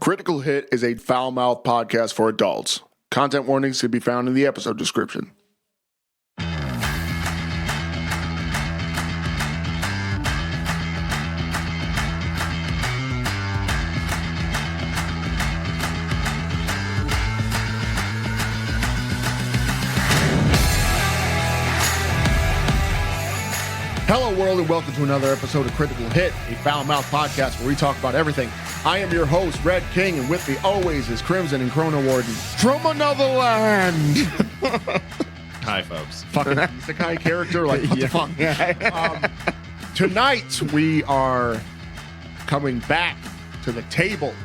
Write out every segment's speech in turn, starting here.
Critical Hit is a foul-mouthed podcast for adults. Content warnings can be found in the episode description. Hello, world, and welcome to another episode of Critical Hit, a foul-mouthed podcast where we talk about everything. I am your host, Red King, and with me always is Crimson and Chrono Warden from another land. Hi, folks. Fucking isekai character, like what the fuck? Tonight we are coming back to the table.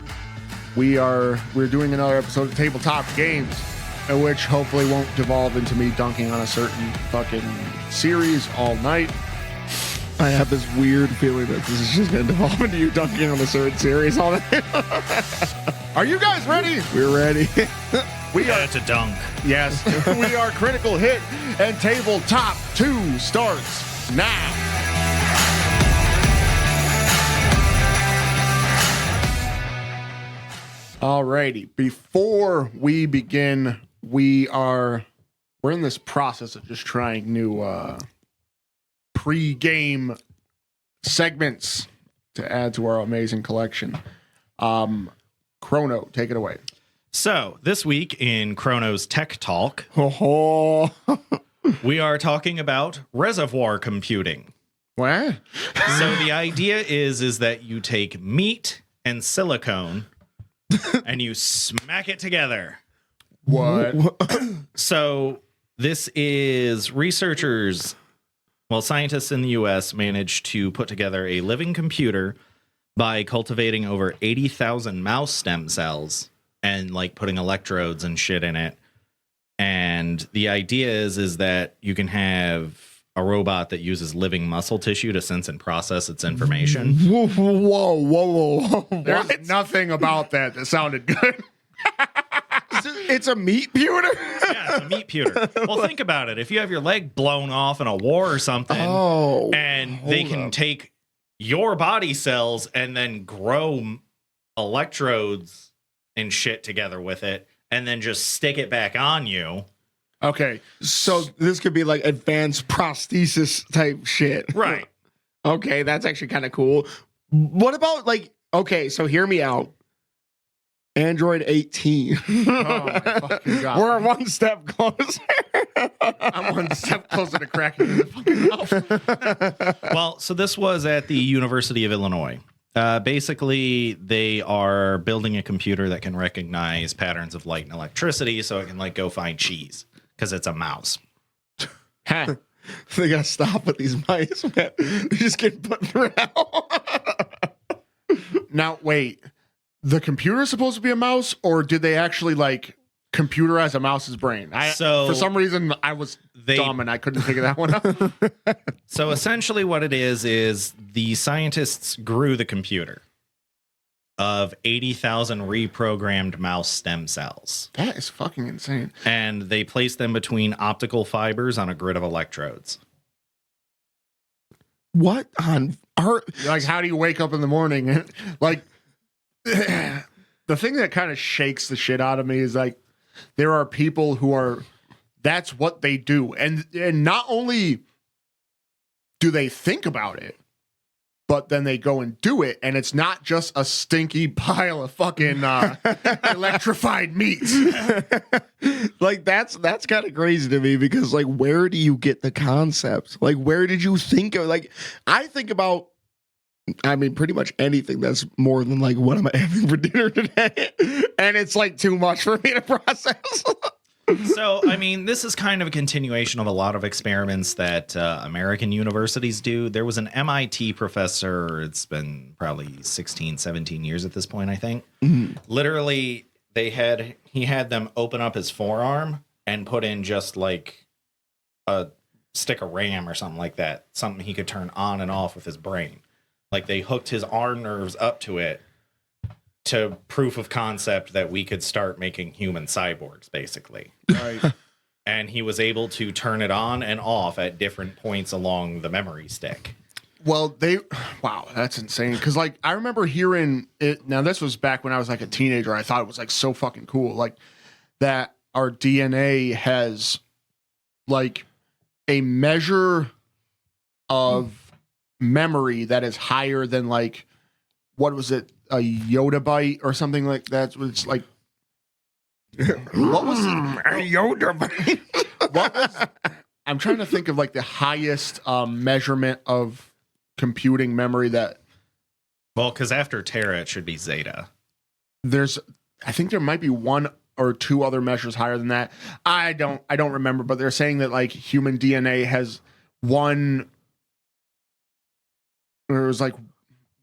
We're doing another episode of Tabletop Games, in which hopefully won't devolve into me dunking on a certain fucking series all night. I have this weird feeling that this is just going to devolve into you dunking on a certain series all night. Are you guys ready? We're ready. We are to dunk. Yes, we are Critical Hit, and Tabletop 2 starts now. Alrighty, before we begin, we're in this process of just trying new pre-game segments to add to our amazing collection. Chrono, take it away. So, this week in Chrono's Tech Talk, we are talking about reservoir computing. What? So, the idea is that you take meat and silicone and you smack it together. What? So, this is scientists in the U.S. managed to put together a living computer by cultivating over 80,000 mouse stem cells and like putting electrodes and shit in it. And the idea is that you can have a robot that uses living muscle tissue to sense and process its information. Whoa. There's nothing about that sounded good. It's a meat pewter? Yeah, it's a meat pewter. Well, think about it. If you have your leg blown off in a war or something, and they can take your body cells and then grow electrodes and shit together with it, and then just stick it back on you. Okay, so this could be like advanced prosthesis type shit. Right. Okay, that's actually kind of cool. What about so hear me out. Android 18. Oh my fucking God. We're one step closer. I'm one step closer to cracking in the fucking mouth. Well, so this was at the University of Illinois. Basically, they are building a computer that can recognize patterns of light and electricity, so it can go find cheese because it's a mouse. They gotta stop with these mice, man. They just get put through hell. Now, wait. The computer is supposed to be a mouse, or did they actually computerize a mouse's brain? For some reason, I was dumb and I couldn't figure that one out. So essentially what it is the scientists grew the computer of 80,000 reprogrammed mouse stem cells. That is fucking insane. And they placed them between optical fibers on a grid of electrodes. What on earth? How do you wake up in the morning? The thing that kind of shakes the shit out of me is there are people who that's what they do. And not only do they think about it, but then they go and do it. And it's not just a stinky pile of fucking electrified meat. That's kind of crazy to me because where do you get the concept? Where did you think of I think about pretty much anything that's more than what am I having for dinner today? And it's too much for me to process. So, this is kind of a continuation of a lot of experiments that American universities do. There was an MIT professor, it's been probably 16, 17 years at this point, I think. Mm-hmm. Literally, he had them open up his forearm and put in just a stick of RAM or something like that. Something he could turn on and off with his brain. They hooked his arm nerves up to it to proof of concept that we could start making human cyborgs, basically. Right. And he was able to turn it on and off at different points along the memory stick. Well, wow, that's insane. Because like I remember hearing it. Now this was back when I was like a teenager. I thought it was like so fucking cool, like that our DNA has like a measure of memory that is higher than like what was it, a Yoda byte or something like that. It's like what was it? A Yoda byte. What was? I'm trying to think of like the highest measurement of computing memory that Well, because after Terra, it should be Zeta. I think there might be one or two other measures higher than that. I don't remember, but they're saying that like human DNA has there was like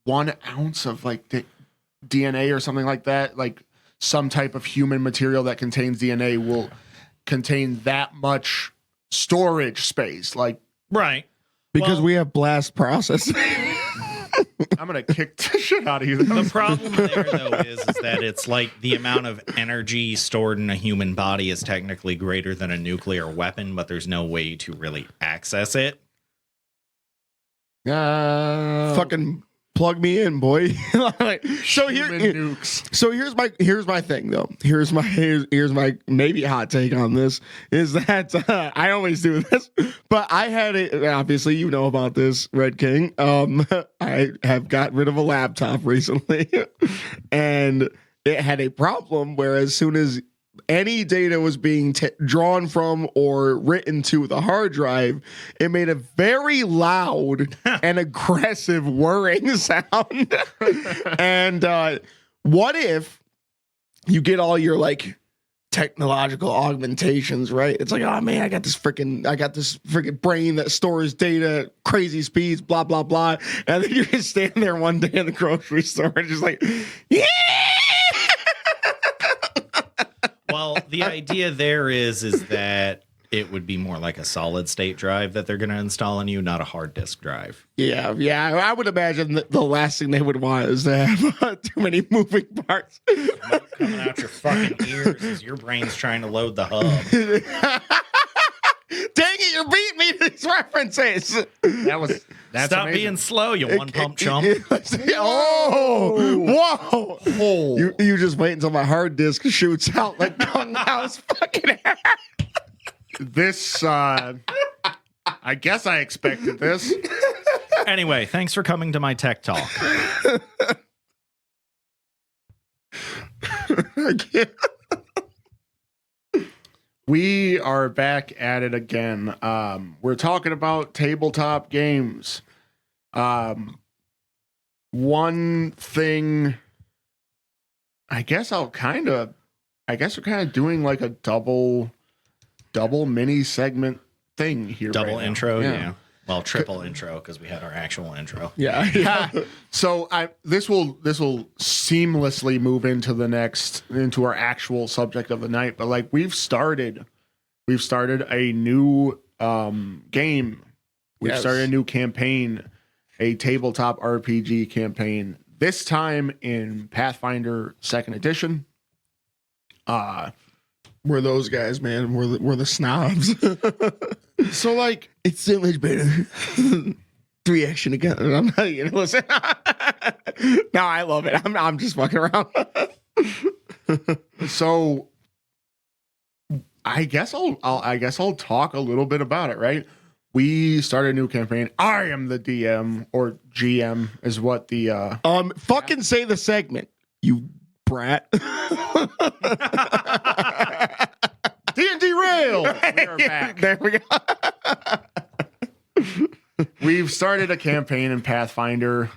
1 ounce of like DNA or something like that. Like some type of human material that contains DNA will contain that much storage space. Like, Right. Because we have blast processing. I'm gonna kick the shit out of you. The problem there, though, is that it's like the amount of energy stored in a human body is technically greater than a nuclear weapon, but there's no way to really access it. Fucking plug me in, boy. Like, so nukes. So here's my thing though. Here's my maybe hot take on this is that I always do this, but I had it. Obviously, you know about this, Red King. I have got rid of a laptop recently, and it had a problem where as soon as any data was being drawn from or written to the hard drive, it made a very loud and aggressive whirring sound. And what if you get all your like technological augmentations, right? It's like, oh man, I got this freaking brain that stores data, crazy speeds, blah blah blah, and then you just stand there one day in the grocery store and just like, yeah. Well, the idea there is that it would be more like a solid state drive that they're going to install in you, not a hard disk drive. Yeah. I would imagine that the last thing they would want is to have too many moving parts. Smoke coming out your fucking ears as your brain's trying to load the hub. Dang it, you're beating me to these references. That's Stop amazing. being slow, you one pump chump. Whoa. You just wait until my hard disk shoots out like Kung Lao's fucking hair. This, I guess I expected this. Anyway, thanks for coming to my tech talk. I can't. We are back at it again. We're talking about tabletop games. One thing, I guess we're kind of doing like a double mini segment thing here. Double right intro, now. yeah. Well, triple intro because we had our actual intro. Yeah. So this will seamlessly move into our actual subject of the night. But like we've started a new game. We've started a new campaign, a tabletop RPG campaign. This time in Pathfinder 2nd Edition. We're those guys, man. We're the snobs. So like it's so much better. 3 action again. I'm not even listen. No, I love it. I'm just fucking around. So I guess I'll talk a little bit about it, right? We started a new campaign. I am the DM or GM is what the fucking say the segment, you brat. D&D Rail. We are back. There we go. We've started a campaign in Pathfinder.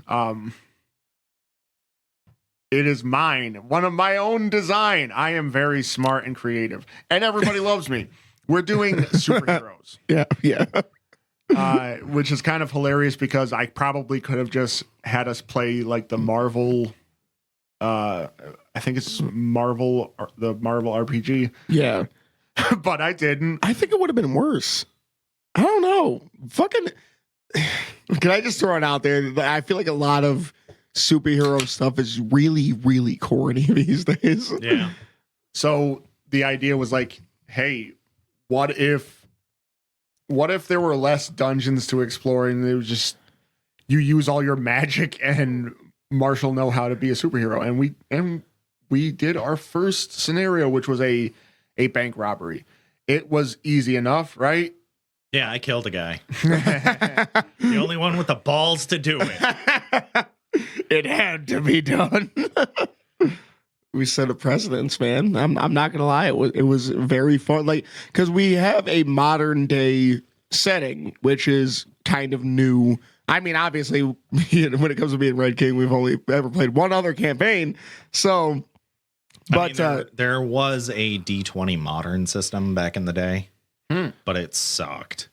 It is mine, one of my own design. I am very smart and creative, and everybody loves me. We're doing superheroes. Yeah. Which is kind of hilarious because I probably could have just had us play like the Marvel. I think it's the Marvel RPG. Yeah. But I didn't. I think it would have been worse. I don't know. Fucking. Can I just throw it out there? I feel like a lot of superhero stuff is really, really corny these days. Yeah. So the idea was like, hey, what if there were less dungeons to explore and it was just you use all your magic and Marshall know how to be a superhero. And we did our first scenario, which was a bank robbery. It was easy enough, right? Yeah, I killed a guy. The only one with the balls to do it. It had to be done. We set a precedence, man. I'm not gonna lie. It was very fun. Like, because we have a modern day setting, which is kind of new. I mean, obviously, when it comes to being Red King, we've only ever played one other campaign. So, but I mean, there was a D20 modern system back in the day, but it sucked.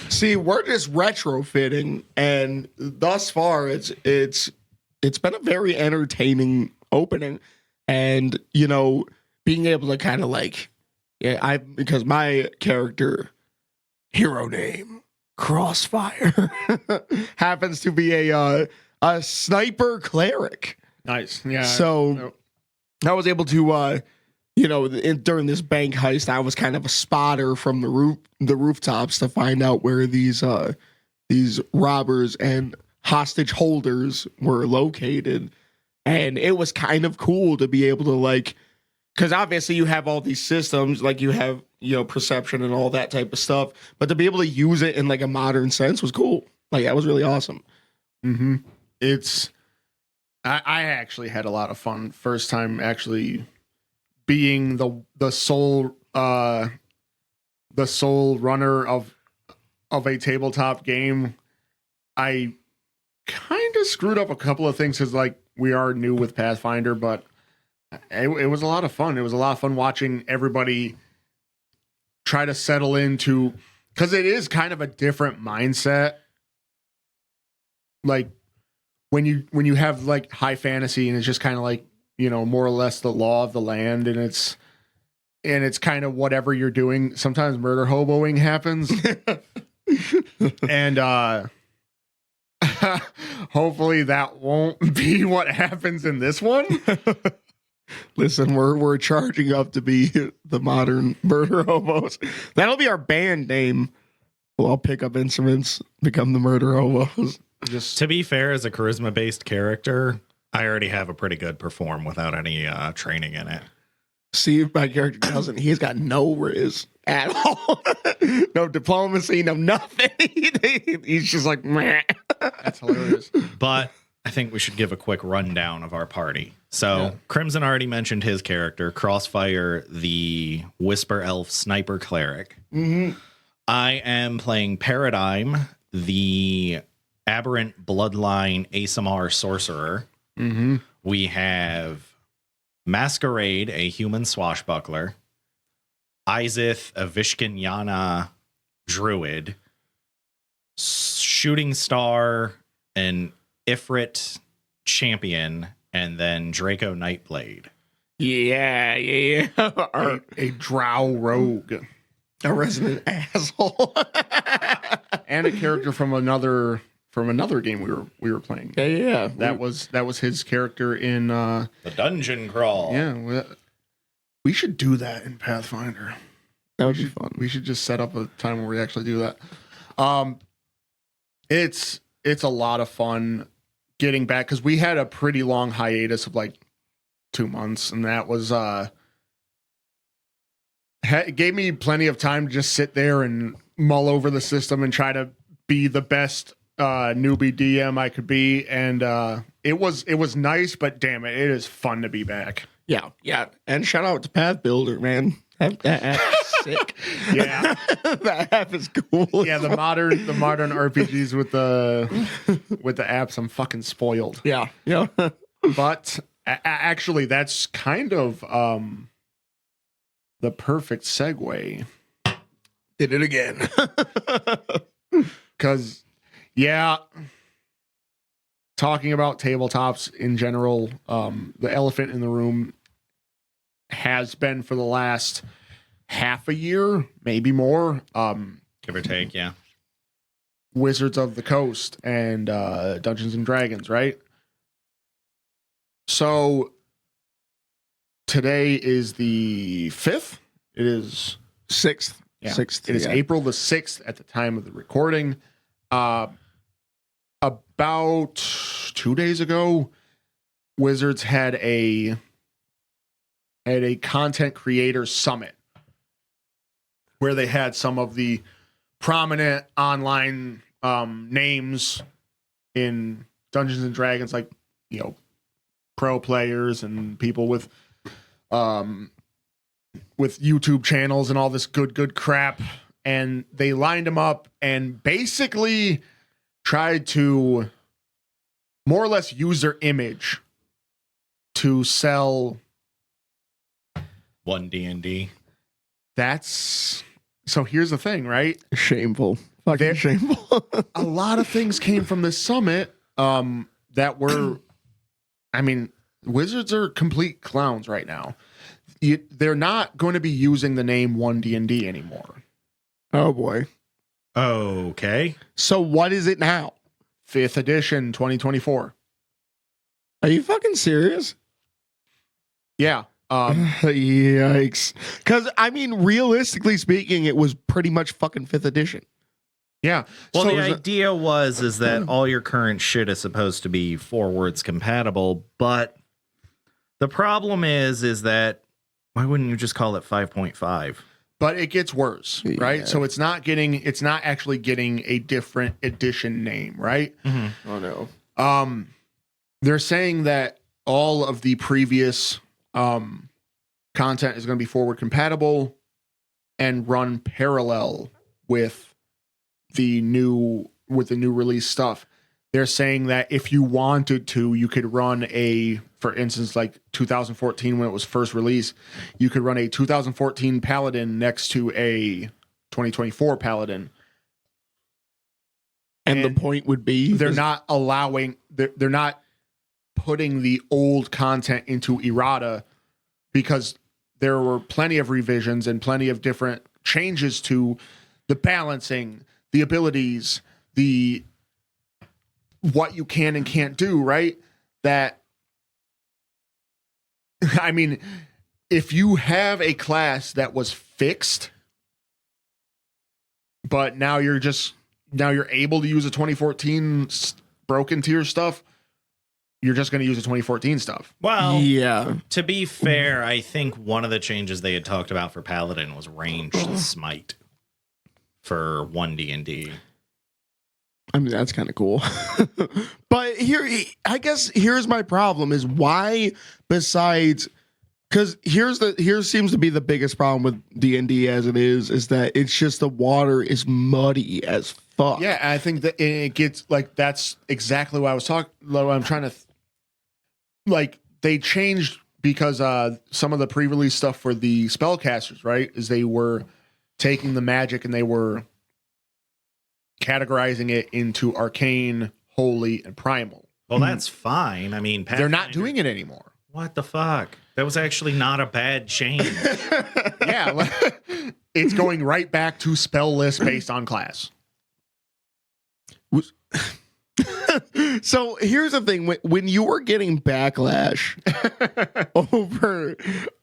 see, we're just retrofitting, and thus far, it's been a very entertaining opening, and being able to kind of like, because my character hero name Crossfire happens to be a sniper cleric. Nice. Yeah. So I was able to during this bank heist, I was kind of a spotter from the rooftops to find out where these robbers and hostage holders were located. And it was kind of cool to be able to, like, because obviously you have all these systems, like you have, perception and all that type of stuff, but to be able to use it in like a modern sense was cool. Like, that was really awesome. Mm-hmm. I actually had a lot of fun first time actually being the sole runner of a tabletop game. I kind of screwed up a couple of things because, like, we are new with Pathfinder, but it was a lot of fun. It was a lot of fun watching everybody try to settle into, because it is kind of a different mindset. Like when you have like high fantasy and it's just kind of like, more or less the law of the land, and it's kind of whatever you're doing. Sometimes murder hoboing happens. And hopefully that won't be what happens in this one. Listen, we're charging up to be the modern murder hobos. That'll be our band name. We'll all pick up instruments, become the murder hobos. Just to be fair, as a charisma-based character, I already have a pretty good perform without any training in it. See, my character doesn't. He's got no riz at all. No diplomacy, no nothing. He's just like, meh. That's hilarious. But I think we should give a quick rundown of our party. So Crimson already mentioned his character, Crossfire, the Whisper Elf Sniper Cleric. Mm-hmm. I am playing Paradigm, the Aberrant Bloodline ASMR Sorcerer. Mm-hmm. We have Masquerade, a human swashbuckler. Izith, a Vishkanyana druid. Shooting Star, an Ifrit champion, and then Draco Nightblade. Yeah. A drow rogue. A resident asshole. And a character from another game we were playing. Yeah. That was his character in The Dungeon Crawl. Yeah. We should do that in Pathfinder. That would be fun. We should just set up a time where we actually do that. It's a lot of fun getting back, because we had a pretty long hiatus of like 2 months, and that was it gave me plenty of time to just sit there and mull over the system and try to be the best newbie DM I could be, and it was nice, but damn it is fun to be back. Yeah. And shout out to Path Builder, man. That app's sick. Yeah. That app is cool. Yeah, the modern RPGs with the apps, I'm fucking spoiled. Yeah. But actually, that's kind of the perfect segue. Did it again. Because, talking about tabletops in general, the elephant in the room has been for the last half a year, maybe more. Give or take, yeah. Wizards of the Coast and Dungeons and Dragons, right? So today is the 5th. It is 6th. Yeah. 6th. It is April the 6th at the time of the recording. about 2 days ago, Wizards had a content creator summit where they had some of the prominent online names in Dungeons and Dragons, like, you know, pro players and people with YouTube channels and all this good crap. And they lined them up and basically tried to more or less use their image to sell one D&D. That's so here's the thing, right? Shameful. Fucking shameful. A lot of things came from this summit that were, I mean, Wizards are complete clowns right now. They're not going to be using the name 1D&D anymore. Oh boy. Okay. So what is it now? 5th edition 2024. Are you fucking serious? Yeah. Yikes. Because, I mean, realistically speaking, it was pretty much fucking 5th edition. Yeah. Well, So the idea is that all your current shit is supposed to be forwards compatible, but the problem is that why wouldn't you just call it 5.5? but it gets worse, right? Yeah. So it's not actually getting a different edition name, right? Mm-hmm. Oh no. They're saying that all of the previous content is going to be forward compatible and run parallel with the new release stuff. They're saying that if you wanted to, you could run for instance, like 2014 when it was first released, you could run a 2014 Paladin next to a 2024 Paladin. And the point would be they're not putting the old content into errata because there were plenty of revisions and plenty of different changes to the balancing, the abilities, what you can and can't do, right? That, I mean, if you have a class that was fixed, but now you're able to use a 2014 broken tier stuff, you're just going to use the 2014 stuff. Well, yeah. To be fair, I think one of the changes they had talked about for Paladin was ranged smite for 1D&D. I mean, that's kind of cool. But I guess here's my problem is why, besides, because here seems to be the biggest problem with D&D as it is that it's just the water is muddy as fuck. Yeah, I think that it gets like that's exactly what I was talking. I'm trying to like they changed because some of the pre-release stuff for the spellcasters, right, is they were taking the magic and they were categorizing it into arcane, holy, and primal. Well, that's fine. I mean, they're not doing it anymore. What the fuck? That was actually not a bad change. Yeah, it's going right back to spell list based on class. So here's the thing: when you were getting backlash over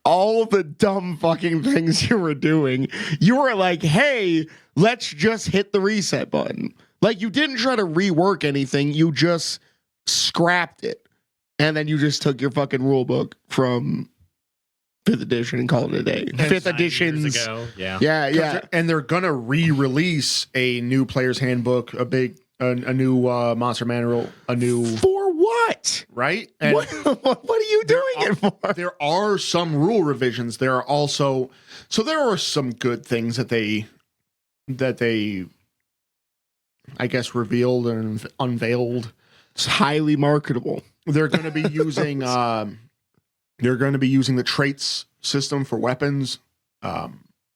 all the dumb fucking things you were doing, you were like, "Hey, let's just hit the reset button." Like you didn't try to rework anything; you just scrapped it, and then you just took your fucking rule book from 5th edition and called it a day. 5th editions ago. Yeah. And they're gonna re-release a new player's handbook, a new monster manual, for what? Right? And What are you doing it for? there are some rule revisions. There are also there are some good things that they I guess revealed and unveiled. It's highly marketable. They're going to be using the traits system for weapons.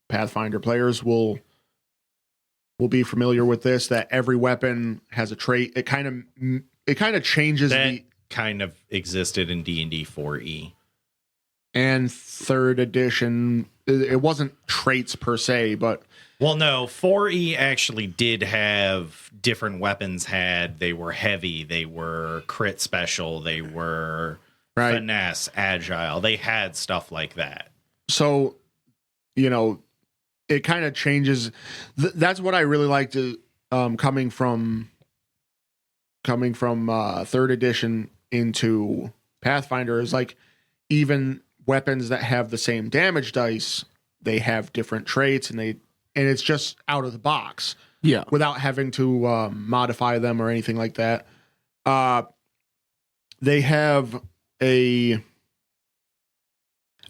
Pathfinder players will be familiar with this, that every weapon has a trait. It kind of changes that kind of existed in D&D 4E. And 3rd edition, it wasn't traits per se, but well, no, 4E actually did have different weapons. They were heavy, they were crit special, they were finesse, agile. They had stuff like that. So, it kind of changes. That's what I really like to coming from coming from 3rd edition into Pathfinder is like even weapons that have the same damage dice, they have different traits, and it's just out of the box. Yeah. Without having to modify them or anything like that. They have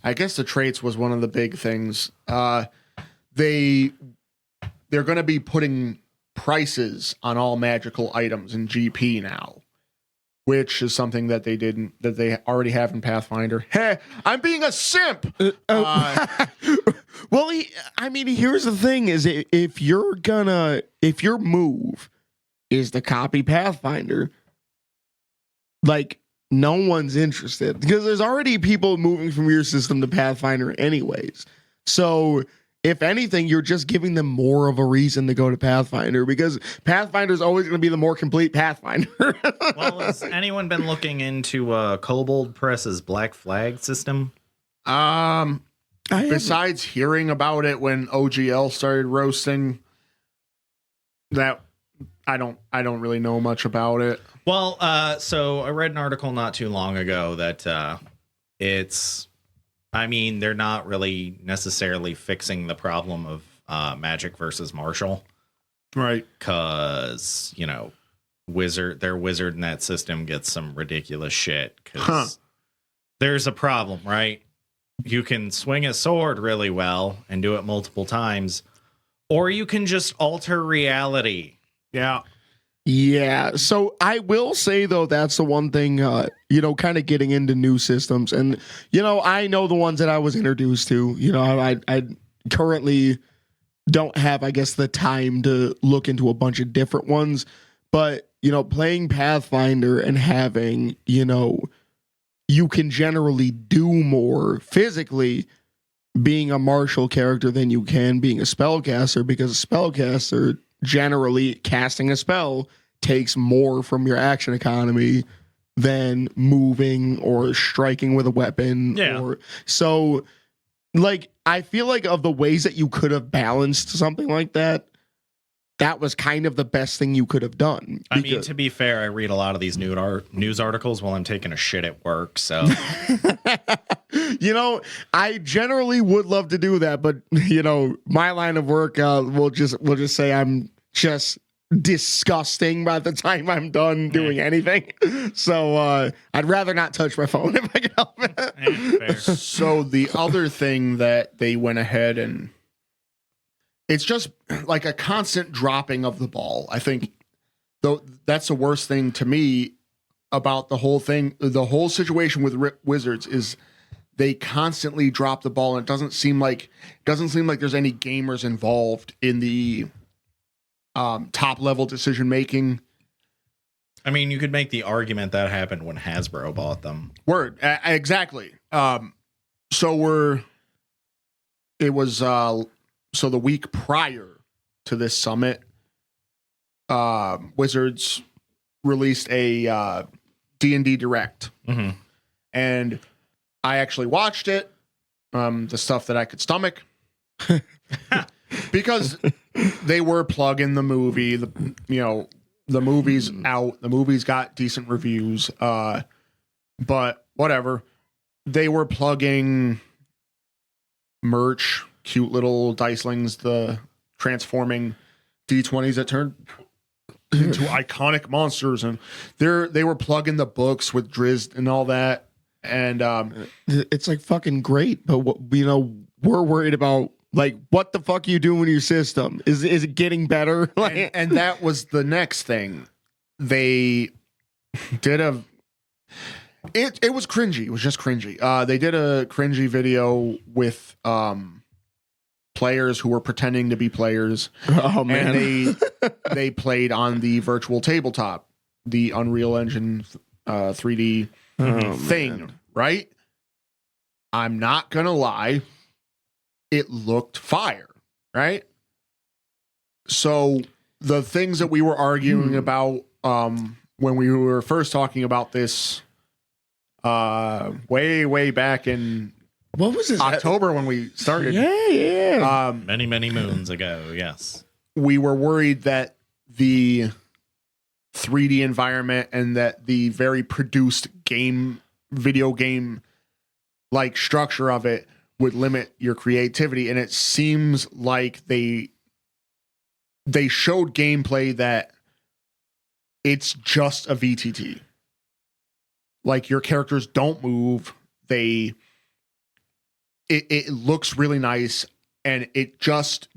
I guess the traits was one of the big things. They're going to be putting prices on all magical items in GP now, which is something that they already have in Pathfinder. Hey, I'm being a simp. Well, here's the thing: is if your move is to copy Pathfinder, like no one's interested because there's already people moving from your system to Pathfinder anyways. So if anything, you're just giving them more of a reason to go to Pathfinder because Pathfinder is always going to be the more complete Pathfinder. Well, has anyone been looking into Kobold Press's Black Flag system? Besides hearing about it when OGL started roasting, that I don't really know much about it. Well, so I read an article not too long ago that they're not really necessarily fixing the problem of Magic versus Martial. Right. Because, their wizard in that system gets some ridiculous shit. Because there's a problem, right? You can swing a sword really well and do it multiple times, or you can just alter reality. Yeah. Yeah. So I will say, though, that's the one thing, kind of getting into new systems. And, I know the ones that I was introduced to. I currently don't have, I guess, the time to look into a bunch of different ones. But, playing Pathfinder and having, you can generally do more physically being a martial character than you can being a spellcaster, because a spellcaster generally casting a spell takes more from your action economy than moving or striking with a weapon. Yeah. So I feel like of the ways that you could have balanced something like that, that was kind of the best thing you could have done. I mean, to be fair, I read a lot of these news articles while I'm taking a shit at work. So, I generally would love to do that, but my line of work, we'll just say I'm just disgusting by the time I'm done doing anything. So I'd rather not touch my phone if I can help it. fair. So the other thing that they went ahead and it's just like a constant dropping of the ball. I think though that's the worst thing to me about the whole thing. The whole situation with Wizards is they constantly drop the ball, and it doesn't seem like there's any gamers involved in the top level decision making. I mean, you could make the argument that happened when Hasbro bought them. Word, exactly. So the week prior to this summit, Wizards released a D&D Direct. Mm-hmm. And I actually watched it, the stuff that I could stomach, because they were plugging the movie. The movie's out. The movie's got decent reviews, but whatever. They were plugging merch, cute little dicelings, the transforming D20s that turn into iconic monsters, and they were plugging the books with Drizzt and all that. And it's like fucking great, but we're worried about like what the fuck you doing with your system? Is it getting better? and that was the next thing. They did it was cringy. It was just cringy. They did a cringy video with players who were pretending to be players. Oh man. And they played on the virtual tabletop, the Unreal Engine 3D thing, man. Right? I'm not gonna lie, it looked fire, right? So the things that we were arguing about when we were first talking about this way back in what was this October when we started. Yeah. Many moons ago, yes. We were worried that the 3D environment and that the very produced video game like structure of it would limit your creativity. And it seems like they showed gameplay that it's just a VTT. Like your characters don't move. It looks really nice, and it just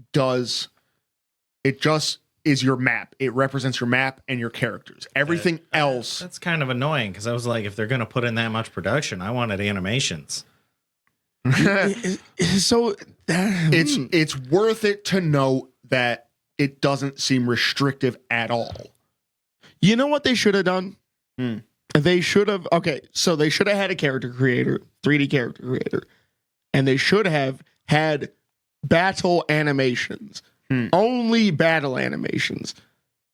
is your map. It represents your map and your characters. Everything else. That's kind of annoying because I was like, if they're going to put in that much production, I wanted animations. So it's worth it to note that it doesn't seem restrictive at all. You know what they should have done? They should have had a character creator, 3D character creator, and they should have had battle animations. Only battle animations.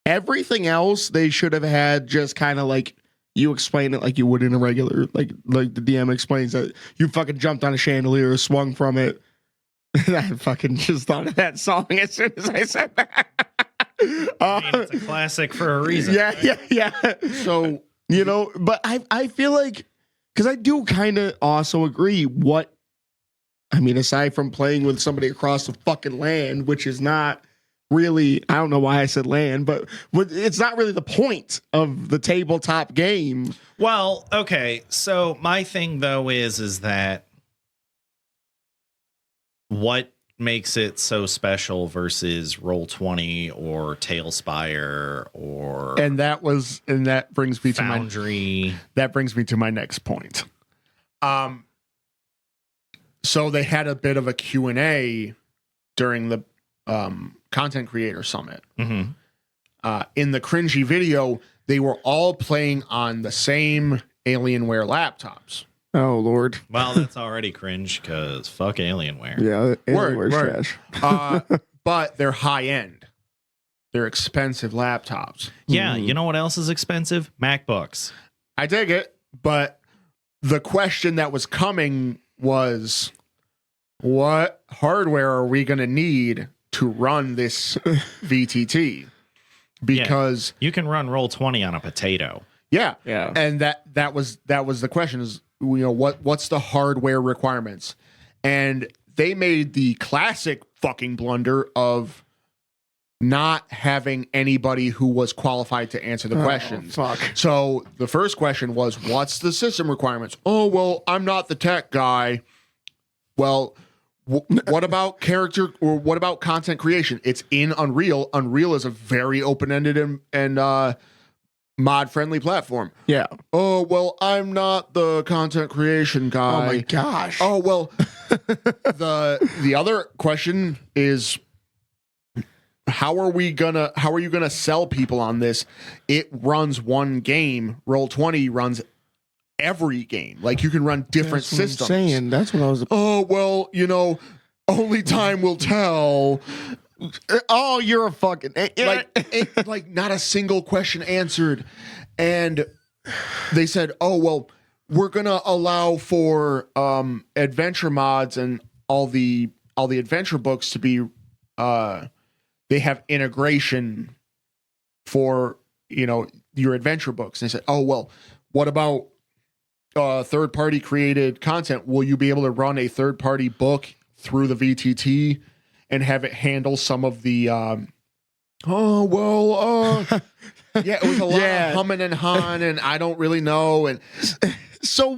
Everything else they should have had just kind of like you explain it like you would in a regular, like the DM explains that you fucking jumped on a chandelier, swung from it. I fucking just thought of that song as soon as I said that. I mean, it's a classic for a reason. Yeah. So, you know, but I feel like, because I do kind of also agree aside from playing with somebody across the fucking land, which is not really, I don't know why I said land, but it's not really the point of the tabletop game. Well, okay. So my thing though is that what makes it so special versus Roll20 or Tailspire or that brings me Foundry. That brings me to my next point. So they had a bit of a Q&A during the Content Creator Summit. Mm-hmm. In the cringy video, they were all playing on the same Alienware laptops. Oh, Lord. Well, that's already cringe because fuck Alienware. Yeah, Word. trash. But they're high-end. They're expensive laptops. Yeah, you know what else is expensive? MacBooks. I dig it, but the question that was coming was, what hardware are we going to need to run this VTT? Because you can run Roll20 on a potato. Yeah. And that was the question is, you know, what's the hardware requirements? And they made the classic fucking blunder of not having anybody who was qualified to answer the questions. Fuck. So the first question was, what's the system requirements? Oh, well, I'm not the tech guy. Well, what about character or what about content creation? It's in Unreal. Unreal is a very open-ended and mod-friendly platform. Yeah. Oh, well, I'm not the content creation guy. Oh my gosh. Oh, well, the other question is, how are you gonna sell people on this? It runs one game. Roll20 runs every game. Like you can run different systems. That's what I was. Oh, well, you know, only time will tell. Oh, you're a fucking like not a single question answered. And they said, oh, well, we're gonna allow for adventure mods and all the adventure books to be they have integration for, you know, your adventure books. And they said, oh, well, what about third-party created content? Will you be able to run a third-party book through the VTT and have it handle some of the yeah, it was a lot of humming and hawing, and I don't really know. And so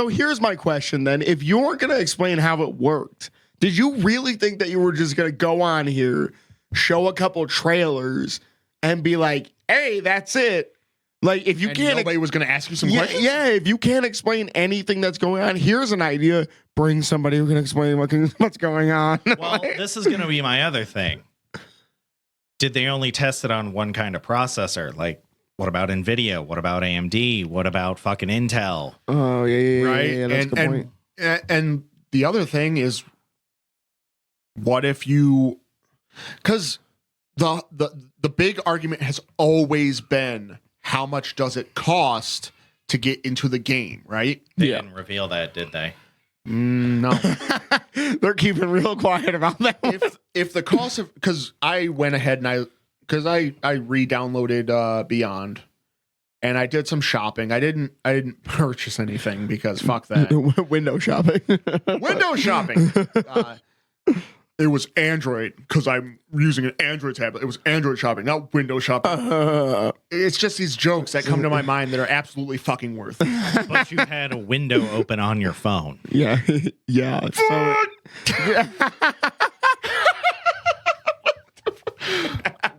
here's my question then. If you weren't going to explain how it worked, did you really think that you were just going to go on here, show a couple trailers, and be like, hey, that's it? Like, if you can't, nobody was going to ask you some questions. Yeah, if you can't explain anything that's going on, here's an idea. Bring somebody who can explain what's going on. Well, this is going to be my other thing. Did they only test it on one kind of processor? Like, what about NVIDIA? What about AMD? What about fucking Intel? Oh, yeah, right? Yeah, that's a good point. And the other thing is, what if you... Because the big argument has always been, how much does it cost to get into the game, right? They didn't reveal that, did they? No. They're keeping real quiet about that. If the cost of... Because I went ahead and I because I re-downloaded Beyond, and I did some shopping. I didn't purchase anything because fuck that. Window shopping. Window shopping. It was Android because I'm using an Android tablet. It was Android shopping, not window shopping. It's just these jokes that come to my mind that are absolutely fucking worth it. But you had a window open on your phone. Yeah. Yeah. So,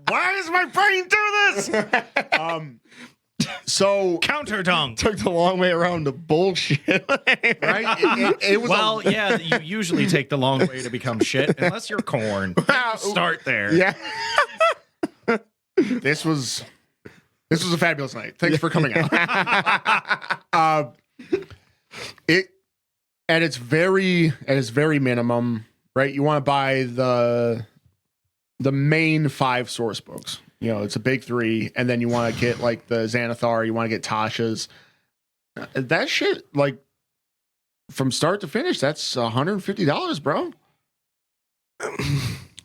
why does my brain do this? So Counter dunk. took the long way around the bullshit. Right? It was Well, yeah, you usually take the long way to become shit, unless you're corn. Start there. Yeah. This was a fabulous night. Thanks for coming out. It at its very minimum, right? You want to buy the main 5 source books. You know, it's a big 3, and then you want to get like the Xanathar, you want to get Tasha's. That shit, like from start to finish, that's $150, bro.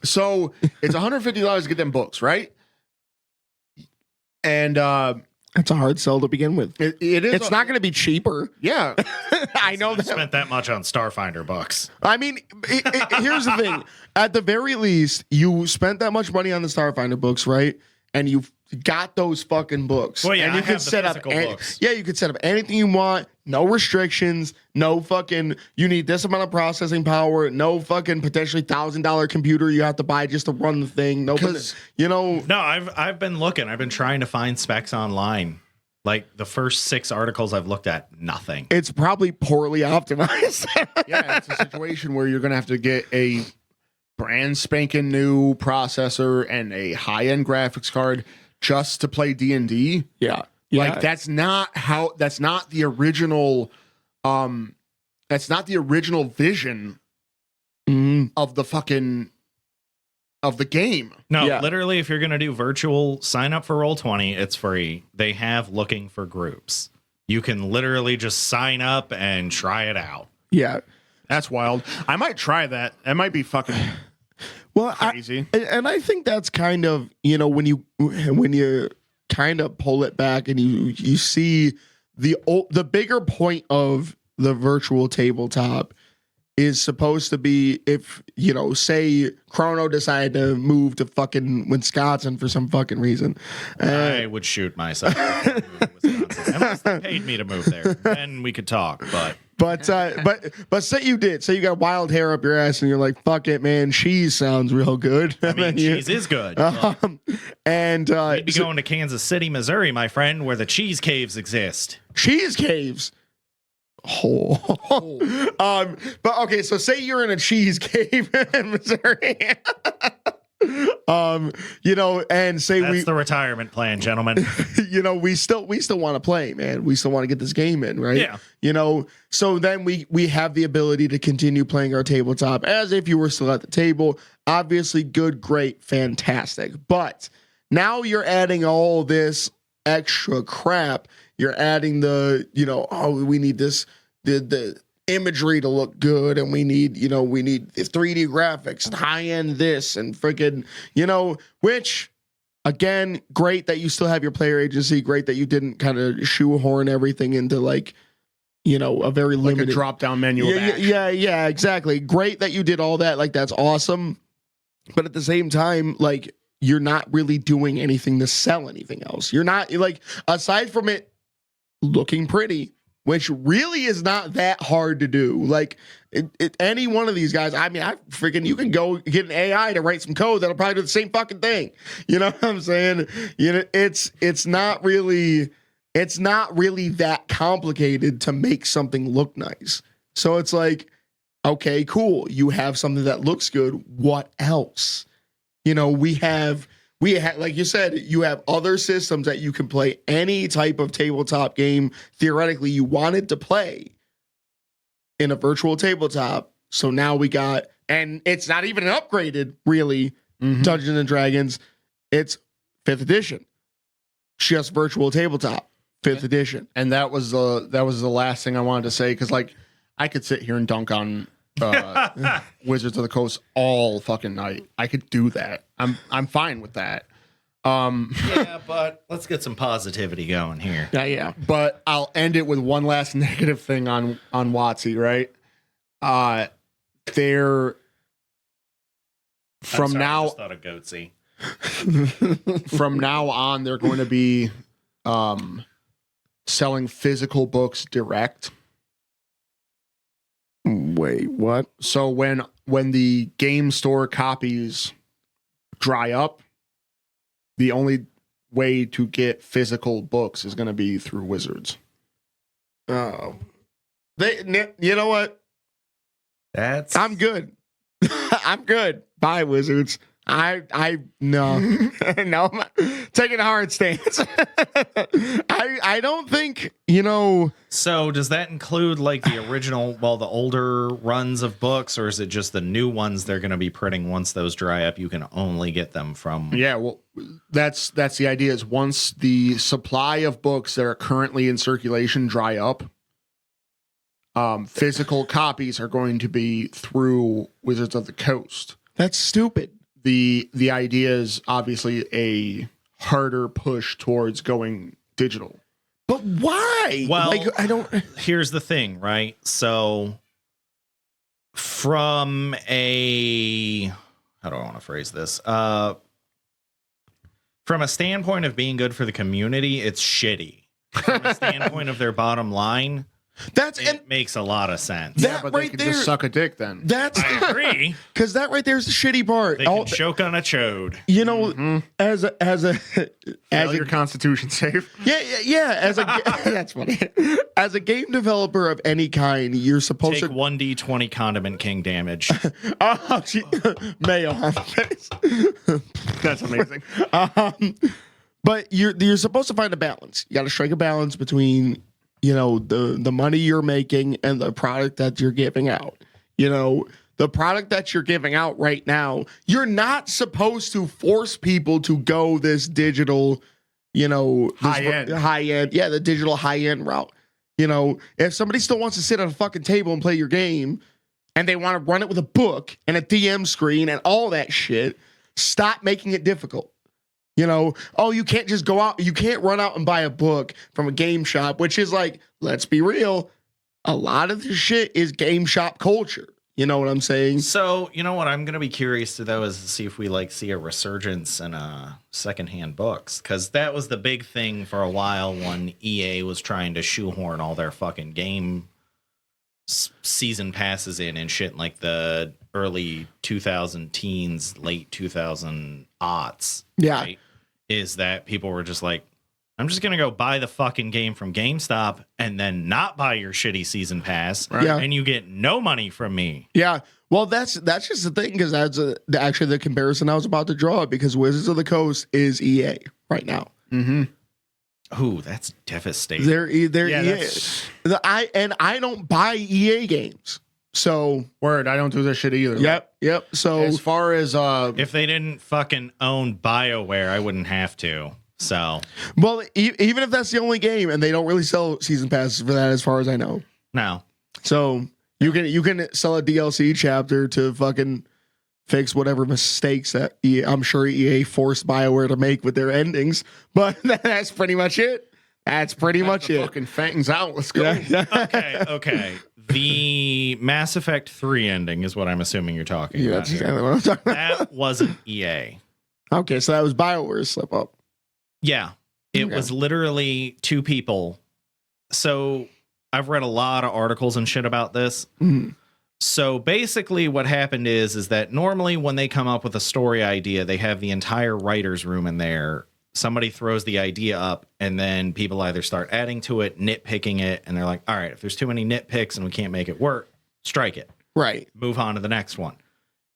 So it's $150 to get them books, right? And That's a hard sell to begin with. it is. It's not going to be cheaper. Yeah. I know I that. spent that much on Starfinder books. I mean, here's the thing. At the very least, you spent that much money on the Starfinder books, right? And you got those fucking books. Well, yeah, and you I can have the set up physical books. Yeah, you could set up anything you want. No restrictions. No fucking. You need this amount of processing power. No fucking potentially $1,000 computer you have to buy just to run the thing. No, you know. No, I've been looking. I've been trying to find specs online. Like the first 6 articles I've looked at, nothing. It's probably poorly optimized. Yeah, it's a situation where you're gonna have to get a brand spanking new processor and a high end graphics card just to play D&D. Yeah. Like that's not the original vision of the fucking of the game. No, Yeah. literally, if you're going to do virtual, sign up for Roll20. It's free. They have looking for groups. You can literally just sign up and try it out. Yeah. That's wild. I might try that. That might be fucking Well, crazy. And I think that's kind of, you know, when you kind of pull it back and you see the bigger point of the virtual tabletop is supposed to be if, you know, say Chrono decided to move to fucking Wisconsin for some fucking reason. I would shoot myself if I moved to Wisconsin. Unless they paid me to move there. Then we could talk, but say you did. Say you got wild hair up your ass and you're like, fuck it, man. Cheese sounds real good. I mean, cheese is good. And You'd be going to Kansas City, Missouri, my friend, where the cheese caves exist. cheese caves. But okay, so say you're in a cheese cave in Missouri. You know, and say That's the retirement plan, gentlemen. you know, we still want to play, man. We still want to get this game in, right? Yeah. You know, so then we have the ability to continue playing our tabletop as if you were still at the table. Obviously, good, great, fantastic. But now you're adding all this extra crap. You're adding the, you know, oh, we need this, the imagery to look good, and we need 3D graphics and high end this and freaking, you know, which again, great that you still have your player agency, great that you didn't kind of shoehorn everything into like, you know, a very Like limited a drop down menu. yeah, exactly. Great that you did all that. Like, that's awesome. But at the same time, like, you're not really doing anything to sell anything else. You're not, like, aside from it looking pretty, which really is not that hard to do. Like, any one of these guys, I mean, you can go get an AI to write some code that'll probably do the same fucking thing. You know what I'm saying? You know, it's not really that complicated to make something look nice. So it's like, okay, cool. You have something that looks good. What else? You know, we have, like you said, you have other systems that you can play any type of tabletop game theoretically you wanted to play in a virtual tabletop. So now we got, and it's not even an upgraded, really, Dungeons and Dragons. It's 5th edition. Just virtual tabletop, 5th edition. And that was the last thing I wanted to say, because like I could sit here and dunk on Wizards of the Coast all fucking night. I could do that. I'm fine with that. Yeah, but let's get some positivity going here. Yeah. But I'll end it with one last negative thing on WotC, right? They're from I now just thought of Goatsy. from now on they're going to be selling physical books direct. Wait, what? So when the game store copies dry up, the only way to get physical books is going to be through Wizards. Oh, you know what? I'm good. I'm good. Bye, Wizards. I no no, I'm taking a hard stance. I don't think, So does that include like the original, the older runs of books, or is it just the new ones they're going to be printing once those dry up? You can only get them from. Yeah, well, that's the idea. Is once the supply of books that are currently in circulation dry up, physical copies are going to be through Wizards of the Coast. That's stupid. The idea is obviously a harder push towards going digital. But why? Well, I don't. Here's the thing, right? So from a, how do I want to phrase this? From a standpoint of being good for the community, it's shitty. From a standpoint of their bottom line, it makes a lot of sense. Yeah, but they can just suck a dick then. I agree. Because that right there is the shitty part. They can choke on a chode. As a your constitution safe. Yeah. As a that's funny. As a game developer of any kind, you're supposed Take to 1d20 Condiment King damage. Mayo on the face. That's amazing. But you're supposed to find a balance. You got to strike a balance between the money you're making and the product that you're giving out. The product that you're giving out right now, you're not supposed to force people to go this digital, high end. Yeah, the digital high end route. If somebody still wants to sit at a fucking table and play your game and they want to run it with a book and a DM screen and all that shit, stop making it difficult. You can't just go out. You can't run out and buy a book from a game shop, which is like, let's be real. A lot of this shit is game shop culture. You know what I'm saying? So, what I'm going to be curious to, though, is to see if we see a resurgence in secondhand books. Because that was the big thing for a while when EA was trying to shoehorn all their fucking game season passes in and shit, like the early 2000 teens, late 2000 aughts. Yeah. Right? Is that people were just like, I'm just going to go buy the fucking game from GameStop and then not buy your shitty season pass. Right. Yeah. And you get no money from me. Yeah. Well, that's just the thing, because that's actually the comparison I was about to draw, because Wizards of the Coast is EA right now. Mm-hmm. Ooh, that's devastating. They're EA. I don't buy EA games. So word, I don't do this shit either. Yep. So as far as if they didn't fucking own BioWare, I wouldn't have to. So well, even if that's the only game, and they don't really sell season passes for that, as far as I know. No. So you can sell a DLC chapter to fucking fix whatever mistakes that I'm sure EA forced BioWare to make with their endings, but that's pretty much it. That's pretty much it. Fucking Fangs out. Let's go. Okay. The Mass Effect 3 ending is what I'm assuming you're talking about. That's exactly what I'm talking about. That wasn't EA. Okay, so that was BioWare's slip up. Yeah. It was literally two people. So I've read a lot of articles and shit about this. Mm-hmm. So basically what happened is that normally when they come up with a story idea, they have the entire writer's room in there. Somebody throws the idea up, and then people either start adding to it, nitpicking it, and they're like, all right, if there's too many nitpicks and we can't make it work, strike it. Right. Move on to the next one.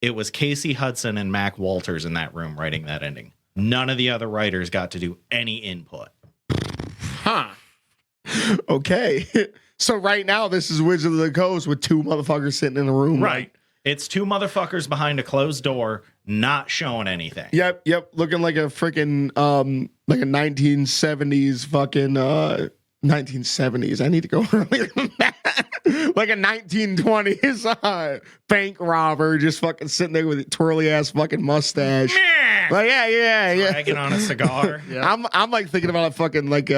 It was Casey Hudson and Mac Walters in that room writing that ending. None of the other writers got to do any input. Huh. Okay. So right now, this is Wizard of the Coast with two motherfuckers sitting in a room. Right. It's two motherfuckers behind a closed door, not showing anything. Yep. Looking like a freaking, like a 1970s fucking, 1970s. I need to go earlier than that. like a 1920s bank robber just fucking sitting there with a twirly ass fucking mustache. Like, yeah. Dragging on a cigar. Yeah. I'm like thinking about fucking like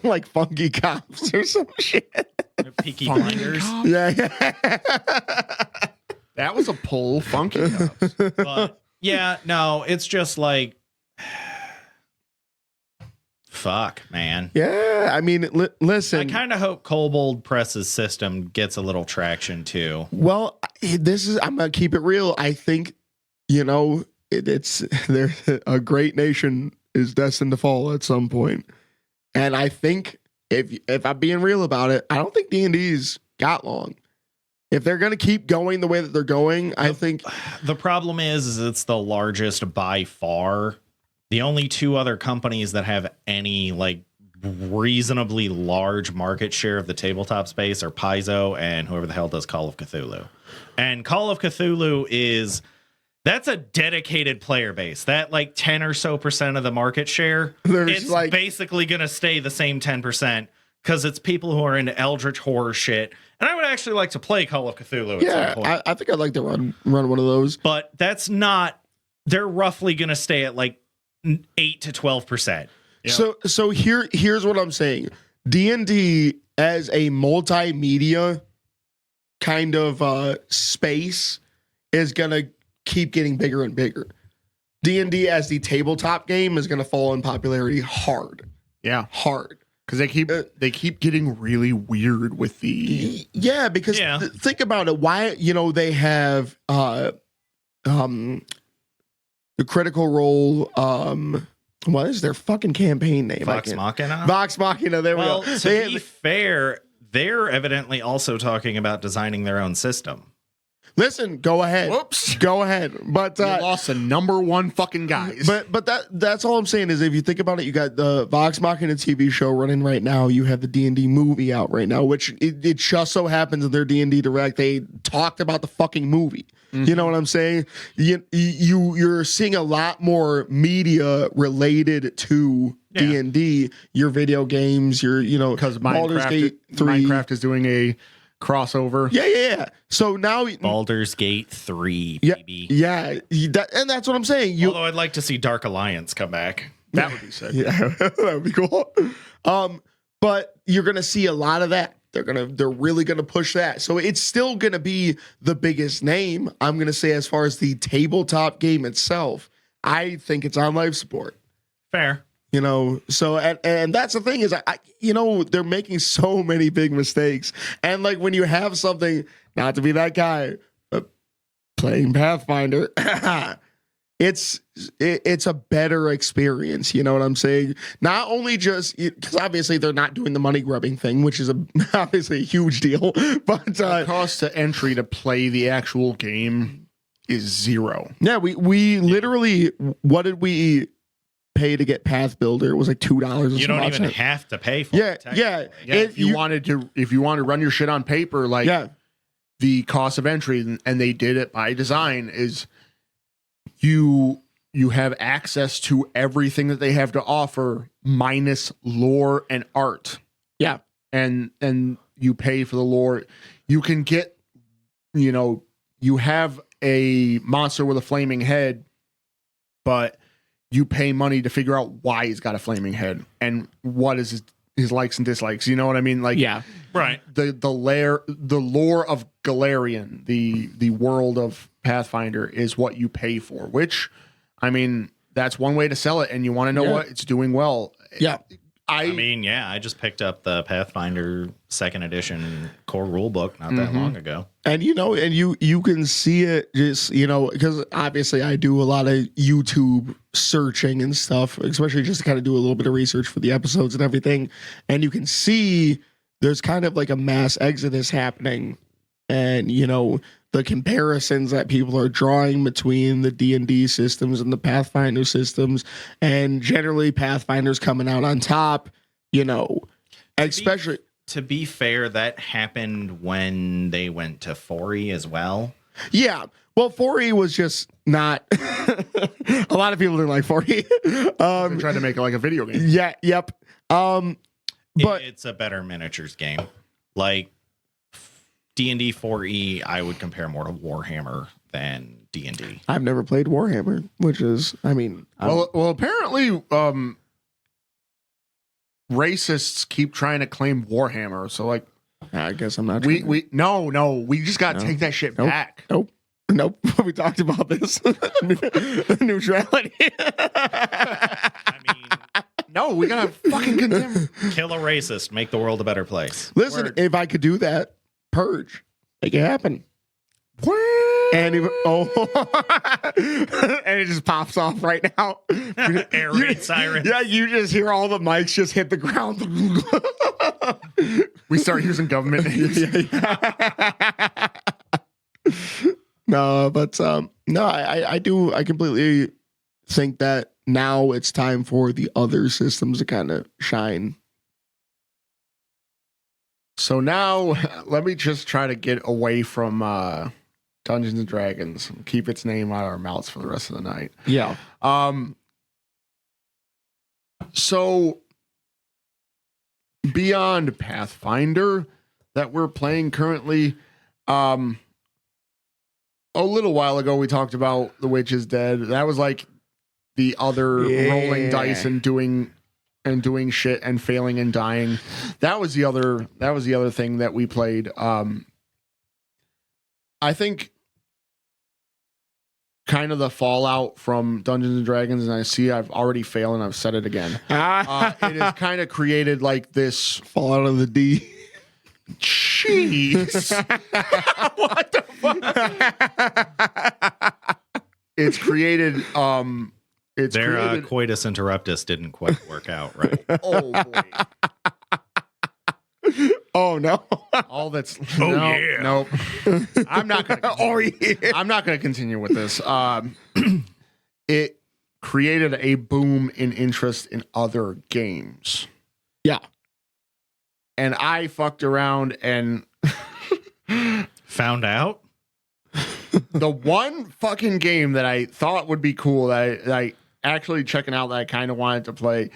like funky cops or some shit. Peaky Blinders. Yeah. That was a pull, funky Cops. But yeah, no, it's just like, fuck, man. Yeah, I mean, I listen. kind of hope Kobold Press's system gets a little traction too. Well, I'm gonna keep it real. I think, it's there. A great nation is destined to fall at some point, and I think if I'm being real about it, I don't think D&D's got long. If they're gonna keep going the way that they're going, I think The problem is it's the largest by far. The only two other companies that have any like reasonably large market share of the tabletop space are Paizo and whoever the hell does Call of Cthulhu. And Call of Cthulhu that's a dedicated player base. That like 10 or so % of the market share. It's like basically going to stay the same 10% because it's people who are into eldritch horror shit. And I would actually like to play Call of Cthulhu at some point. I think I'd like to run one of those. But that's not, they're roughly going to stay at like 8 to 12%. Yeah. So here's what I'm saying. D&D as a multimedia kind of space is going to keep getting bigger and bigger. D&D as the tabletop game is going to fall in popularity hard. Yeah. Hard. Because they keep getting really weird with the because think about it. Why they have the Critical Role. What is their fucking campaign name? Vox Machina. Vox Machina. There we go. To be fair, they're evidently also talking about designing their own system. Listen, go ahead. Whoops. Go ahead. But you lost the number one fucking guys. But that's all I'm saying is if you think about it, you got the Vox Machina TV show running right now. You have the D&D movie out right now, which it just so happens that their D&D Direct, they talked about the fucking movie. Mm-hmm. You know what I'm saying? You're seeing a lot more media related to D&D, your video games, because Minecraft is doing a crossover. Yeah. So now Baldur's Gate 3, baby. Yeah. And that's what I'm saying. Although I'd like to see Dark Alliance come back. That would be sick. Yeah, that would be cool. But you're gonna see a lot of that. They're really gonna push that. So it's still gonna be the biggest name, I'm gonna say, as far as the tabletop game itself. I think it's on life support. Fair. So and that's the thing is they're making so many big mistakes. And like when you have something, not to be that guy, but playing Pathfinder, it's a better experience. You know what I'm saying? Not only just because obviously they're not doing the money grubbing thing, which is obviously a huge deal, but the cost to entry to play the actual game is $0. Yeah, we literally, what did we pay to get Path Builder? It was like $2. You don't even have to pay for it. Yeah. If you wanted to run your shit on paper, the cost of entry, and they did it by design, is you have access to everything that they have to offer minus lore and art. Yeah. And you pay for the lore. You can get, you have a monster with a flaming head, but you pay money to figure out why he's got a flaming head and what is his likes and dislikes. You know what I mean? Like, yeah, right. The lore of Galarian, the world of Pathfinder, is what you pay for. Which, I mean, that's one way to sell it. And you want to know what it's doing well. Yeah. I just picked up the Pathfinder 2nd edition core rulebook not that long ago. And you can see it just, because obviously I do a lot of YouTube searching and stuff, especially just to kind of do a little bit of research for the episodes and everything. And you can see there's kind of like a mass exodus happening. And, the comparisons that people are drawing between the D&D systems and the Pathfinder systems, and generally Pathfinder's coming out on top, especially. To be fair, that happened when they went to 4E as well. Yeah. Well, 4E was just not. A lot of people didn't like 4E. They're trying to make it like a video game. Yeah. Yep. But it's a better miniatures game. Like, D&D 4E, I would compare more to Warhammer than D&D. I've never played Warhammer, which is, I mean, Well, apparently, racists keep trying to claim Warhammer. So, like, I guess I'm not. we we just got to take that shit back. Nope. We talked about this. Neutrality. I mean, No, we gotta fucking condemn. kill a racist, make the world a better place. Listen, Word. if I could do that, purge, make it happen. And even, and it just pops off right now. Air raid sirens. Yeah, you just hear all the mics just hit the ground. We start using government names. No, but no, I completely think that now it's time for the other systems to kind of shine. So now, let me just try to get away from Dungeons and Dragons and keep its name out of our mouths for the rest of the night. Yeah. So beyond Pathfinder that we're playing currently, a little while ago we talked about The Witch is Dead. That was like the other rolling dice and doing shit and failing and dying. That was the other thing that we played. I think kind of the fallout from Dungeons and Dragons, and I see I've already failed and I've said it again. It has kind of created like this Fall out of the D. Jeez. What the fuck? It's created Their coitus interruptus didn't quite work out right. Oh boy. Oh no. All that's yeah. Nope. I'm not gonna I'm not gonna continue with this. It created a boom in interest in other games. Yeah. And I fucked around and Found out? the one fucking game that I thought would be cool that I actually checking out that I kind of wanted to play,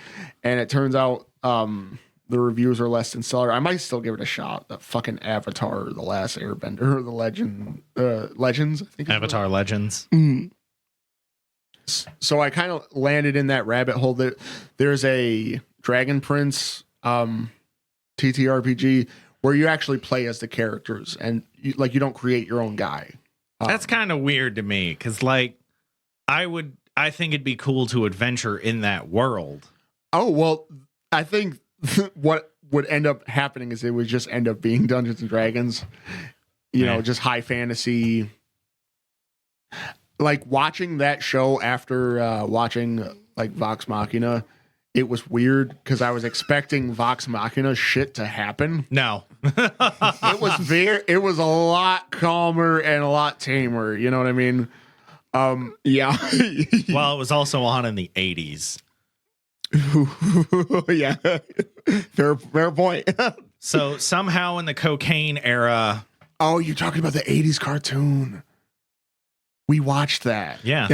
and it turns out the reviews are less than stellar. I might still give it a shot. The fucking Avatar, The Last Airbender, Legends. I think Avatar Legends. So I kind of landed in that rabbit hole. That there's a Dragon Prince TTRPG where you actually play as the characters, and you don't create your own guy. That's kind of weird to me because, like, I think it'd be cool to adventure in that world. Oh well, I think what would end up happening is it would just end up being Dungeons and Dragons. You know, just high fantasy. Like watching that show after watching like Vox Machina, it was weird because I was expecting Vox Machina shit to happen. No. It was a lot calmer and a lot tamer. You know what I mean? Yeah. Well, it was also on in the 80s. Yeah. Fair point. So somehow in the cocaine era. Oh, you're talking about the 80s cartoon. We watched that. Yeah.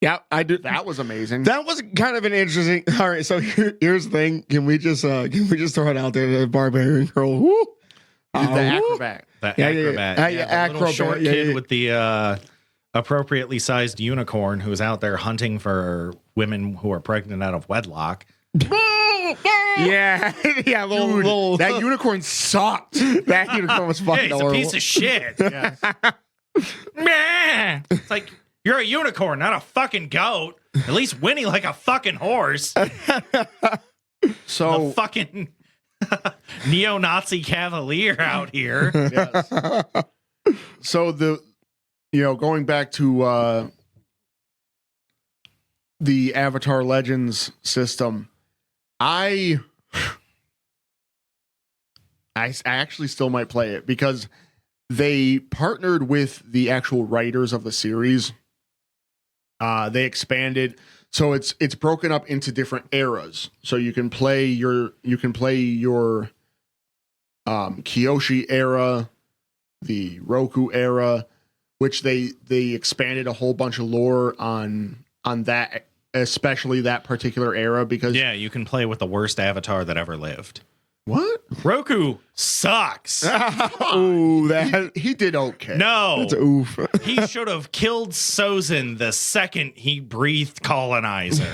Yep. I did. That was amazing. That was kind of an interesting. All right, so here's the thing. Can we just throw it out there? The barbarian girl. Woo. The acrobat. The acrobat. The little Acrobat, short kid with the appropriately sized unicorn who's out there hunting for women who are pregnant out of wedlock. Yeah, little that unicorn sucked. That unicorn was fucking He's horrible. a piece of shit. Yes. Meh. It's like, you're a unicorn, not a fucking goat. At least whinny like a fucking horse. So a fucking neo-Nazi cavalier out here. yes. So going back to the Avatar Legends system, I actually still might play it because they partnered with the actual writers of the series. They expanded, so it's broken up into different eras. So you can play your Kyoshi era, the Roku era, which they expanded a whole bunch of lore on that, especially that particular era, because Yeah, you can play with the worst avatar that ever lived. What? Roku sucks. Ooh, that He did okay. No. that's oof. He should have killed Sozin the second he breathed colonizer.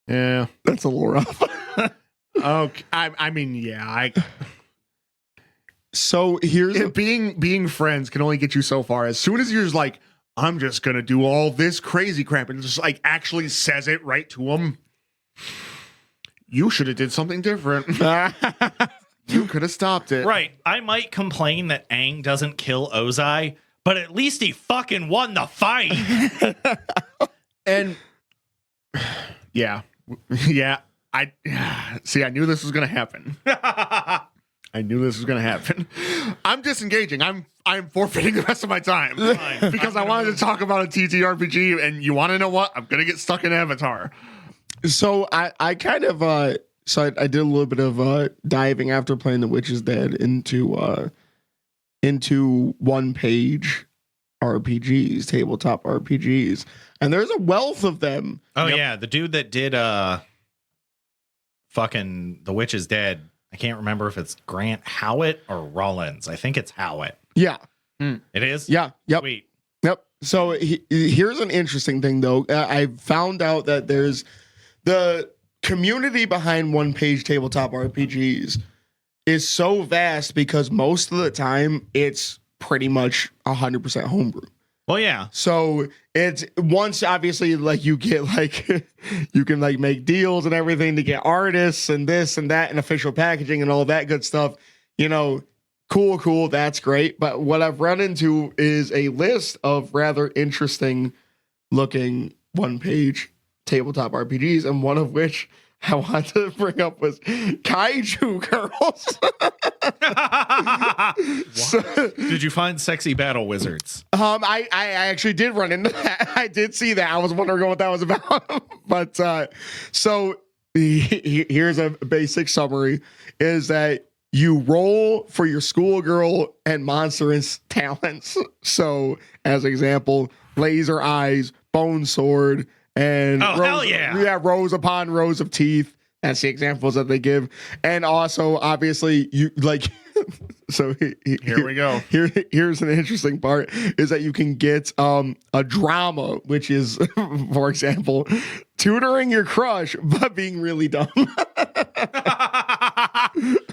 Yeah. That's a little rough. Okay. I mean, yeah. So here's Being friends can only get you so far. As soon as you're just like, I'm just gonna do all this crazy crap, and just like actually says it right to him. You should have did something different. You could have stopped it. Right. I might complain that Aang doesn't kill Ozai, but at least he fucking won the fight. And yeah. I see. I knew this was gonna happen. I'm disengaging. I'm forfeiting the rest of my time because I wanted to talk about a TTRPG. And you want to know what? I'm gonna get stuck in Avatar. So I kind of I did a little bit of diving after playing The Witch is Dead into 1-page RPGs, tabletop RPGs, and there's a wealth of them. Oh yeah, the dude that did fucking The Witch is Dead. I can't remember if it's Grant Howitt or Rollins. I think it's Howitt. Yeah, it is. yeah, yep. Sweet. Yep. So here's an interesting thing, though. I found out that there's the community behind 1-page tabletop RPGs is so vast because most of the time it's pretty much 100% homebrew. Well, yeah. So it's once obviously like you get like you can like make deals and everything to get artists and this and that and official packaging and all that good stuff. You know, cool. That's great. But what I've run into is a list of rather interesting looking 1-page tabletop RPGs, and one of which I want to bring up was Kaiju Girls. Did you find sexy battle wizards? I actually did run into that. I did see that. I was wondering what that was about. But so here's a basic summary: is that you roll for your schoolgirl and monstrous talents. So, as an example, laser eyes, bone sword, and hell yeah, rows upon rows of teeth. That's the examples that they give. And also, obviously, you like. So here we go. Here's an interesting part: is that you can get a drama, which is, for example, tutoring your crush but being really dumb.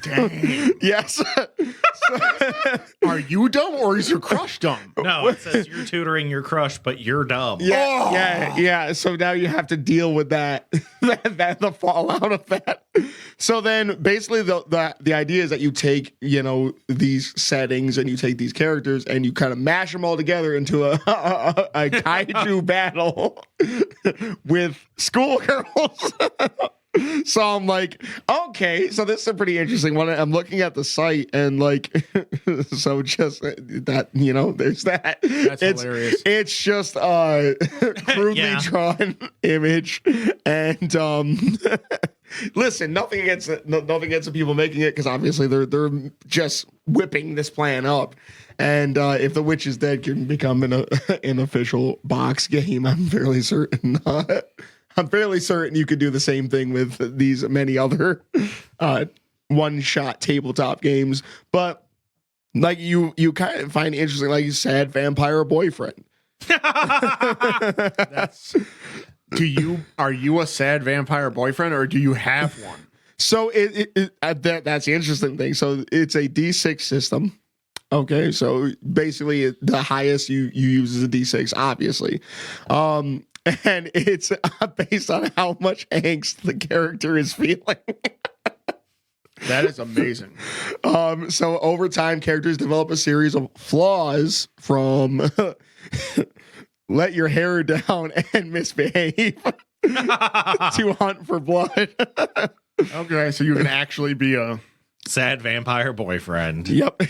Dang. Yes. Are you dumb or is your crush dumb? No, it says you're tutoring your crush, but you're dumb. Yeah. So now you have to deal with that, the fallout of that. So then basically the idea is that you take, you know, these settings and you take these characters and you kind of mash them all together into a kaiju battle with schoolgirls. So I'm like, okay, so this is a pretty interesting one. I'm looking at the site and like, so just that, you know, there's that. That's hilarious. It's just a crudely drawn image. And listen, nothing against the people making it, because obviously they're just whipping this plan up. And if The Witch is Dead can become an official box game, I'm fairly certain you could do the same thing with these many other one-shot tabletop games. But like you kind of find interesting, like you said, Vampire Boyfriend. Are you a sad vampire boyfriend or do you have one? So that's the interesting thing. So it's a D6 system. Okay, so basically the highest you use is a D6, obviously. And it's based on how much angst the character is feeling. That is amazing. So over time, characters develop a series of flaws from let your hair down and misbehave to hunt for blood. Okay, so you can actually be a sad vampire boyfriend. Yep.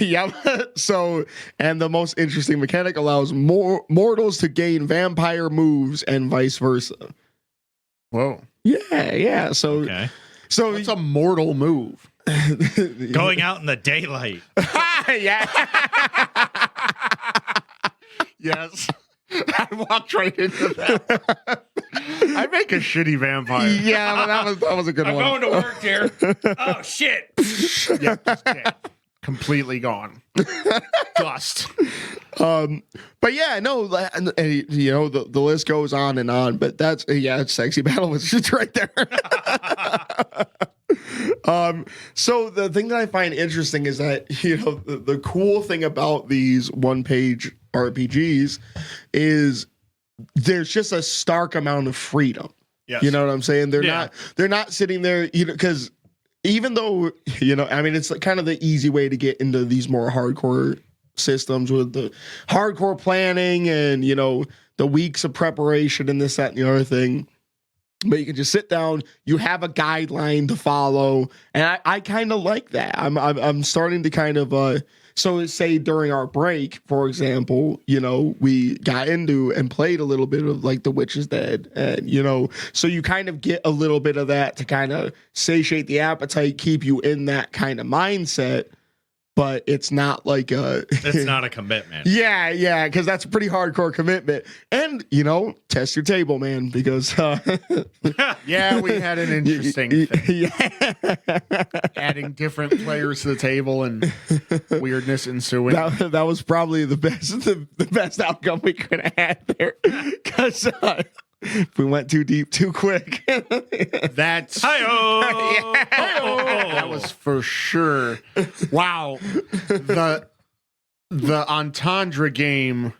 So, and the most interesting mechanic allows mortals to gain vampire moves and vice versa. Whoa. Yeah. So, okay. So it's a mortal move. Going out in the daylight. Yeah. Yes. I walked right into that. I make a shitty vampire. Yeah, that was a good I'm one. going to work here. Oh shit. Yeah, just dead. Completely gone. Dust. But yeah, no, and, you know, the list goes on, but that's, it's Sexy Battle was just right there. So the thing that I find interesting is that, you know, the cool thing about these one-page RPGs is there's just a stark amount of freedom. Yes. You know what I'm saying? They're not sitting there, you know, because even though, you know, I mean, it's like kind of the easy way to get into these more hardcore systems with the hardcore planning and, you know, the weeks of preparation and this, that, and the other thing. But you can just sit down, you have a guideline to follow. And I kind of like that. I'm starting to kind of, so say during our break, for example, you know, we got into and played a little bit of like The Witch is Dead. And, you know, so you kind of get a little bit of that to kind of satiate the appetite, keep you in that kind of mindset. But it's not like It's not a commitment. Yeah, because that's a pretty hardcore commitment. And, you know, test your table, man, because Yeah, we had an interesting thing. Yeah. Adding different players to the table and weirdness ensuing. That was probably the best outcome we could have had there. Because we went too deep too quick. That's Hi-oh! that was for sure. Wow. The Entendre game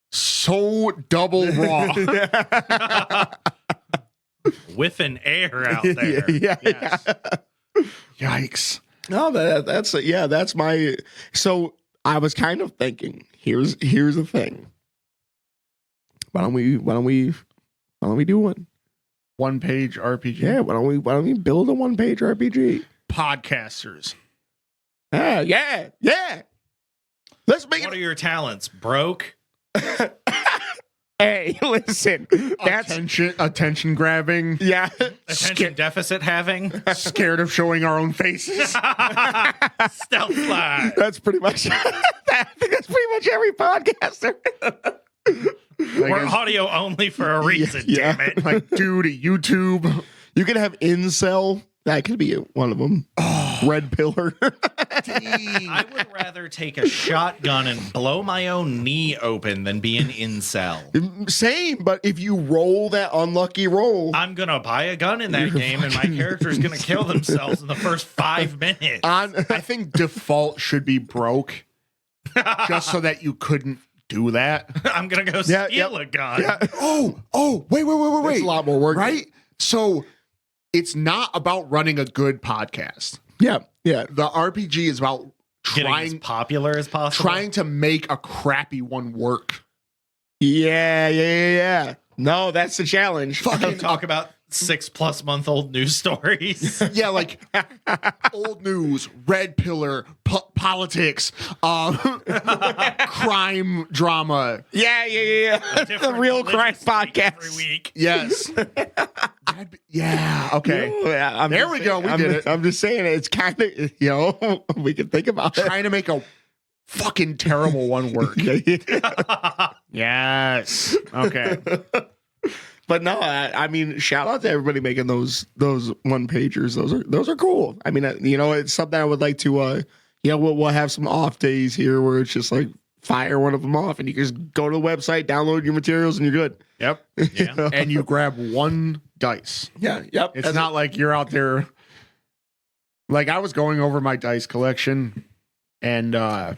so double raw. With an air out there. Yeah. Yes. Yikes. No, that's my. So I was kind of thinking, here's the thing. Why don't we do one? One-page RPG. Yeah, why don't we build a one-page RPG? Podcasters. Yeah. Let's make What it. are your talents? Broke? Hey, listen. That's Attention grabbing. yeah. Attention deficit having? Scared of showing our own faces. Stealth fly. That's pretty much. I think that's pretty much every podcaster. We're audio only for a reason, Yeah. damn it. Like, dude, YouTube. You could have incel. That could be one of them. Red pillar. I would rather take a shotgun and blow my own knee open than be an incel. Same, but if you roll that unlucky roll, I'm gonna buy a gun in that game, and my character's gonna kill themselves in the first 5 minutes. I think default should be broke, just so that you couldn't do that. I'm gonna go steal a gun. Yeah. Oh, wait. It's a lot more work, right? So it's not about running a good podcast. Yeah. The RPG is about Getting as popular as possible. trying to make a crappy one work. Yeah. No, that's the challenge. Fucking talk about 6+ month old news stories. Yeah, like old news, red pillar, politics, crime drama. Yeah. The Different real crime religious week podcast. every week. Yes. Yeah. Okay. Yeah, There we go. We did it. I'm just saying it's kind of, you know, we can think about it. Trying to make a fucking terrible one work. Yes. Okay. But no, I mean, shout out to everybody making those one pagers. Those are cool. I mean, you know, it's something I would like to. We'll have some off days here where it's just like fire one of them off, and you can just go to the website, download your materials, and you're good. Yep. Yeah. And you grab one dice. Yeah. Yep. It's not like you're out there. Like I was going over my dice collection, and I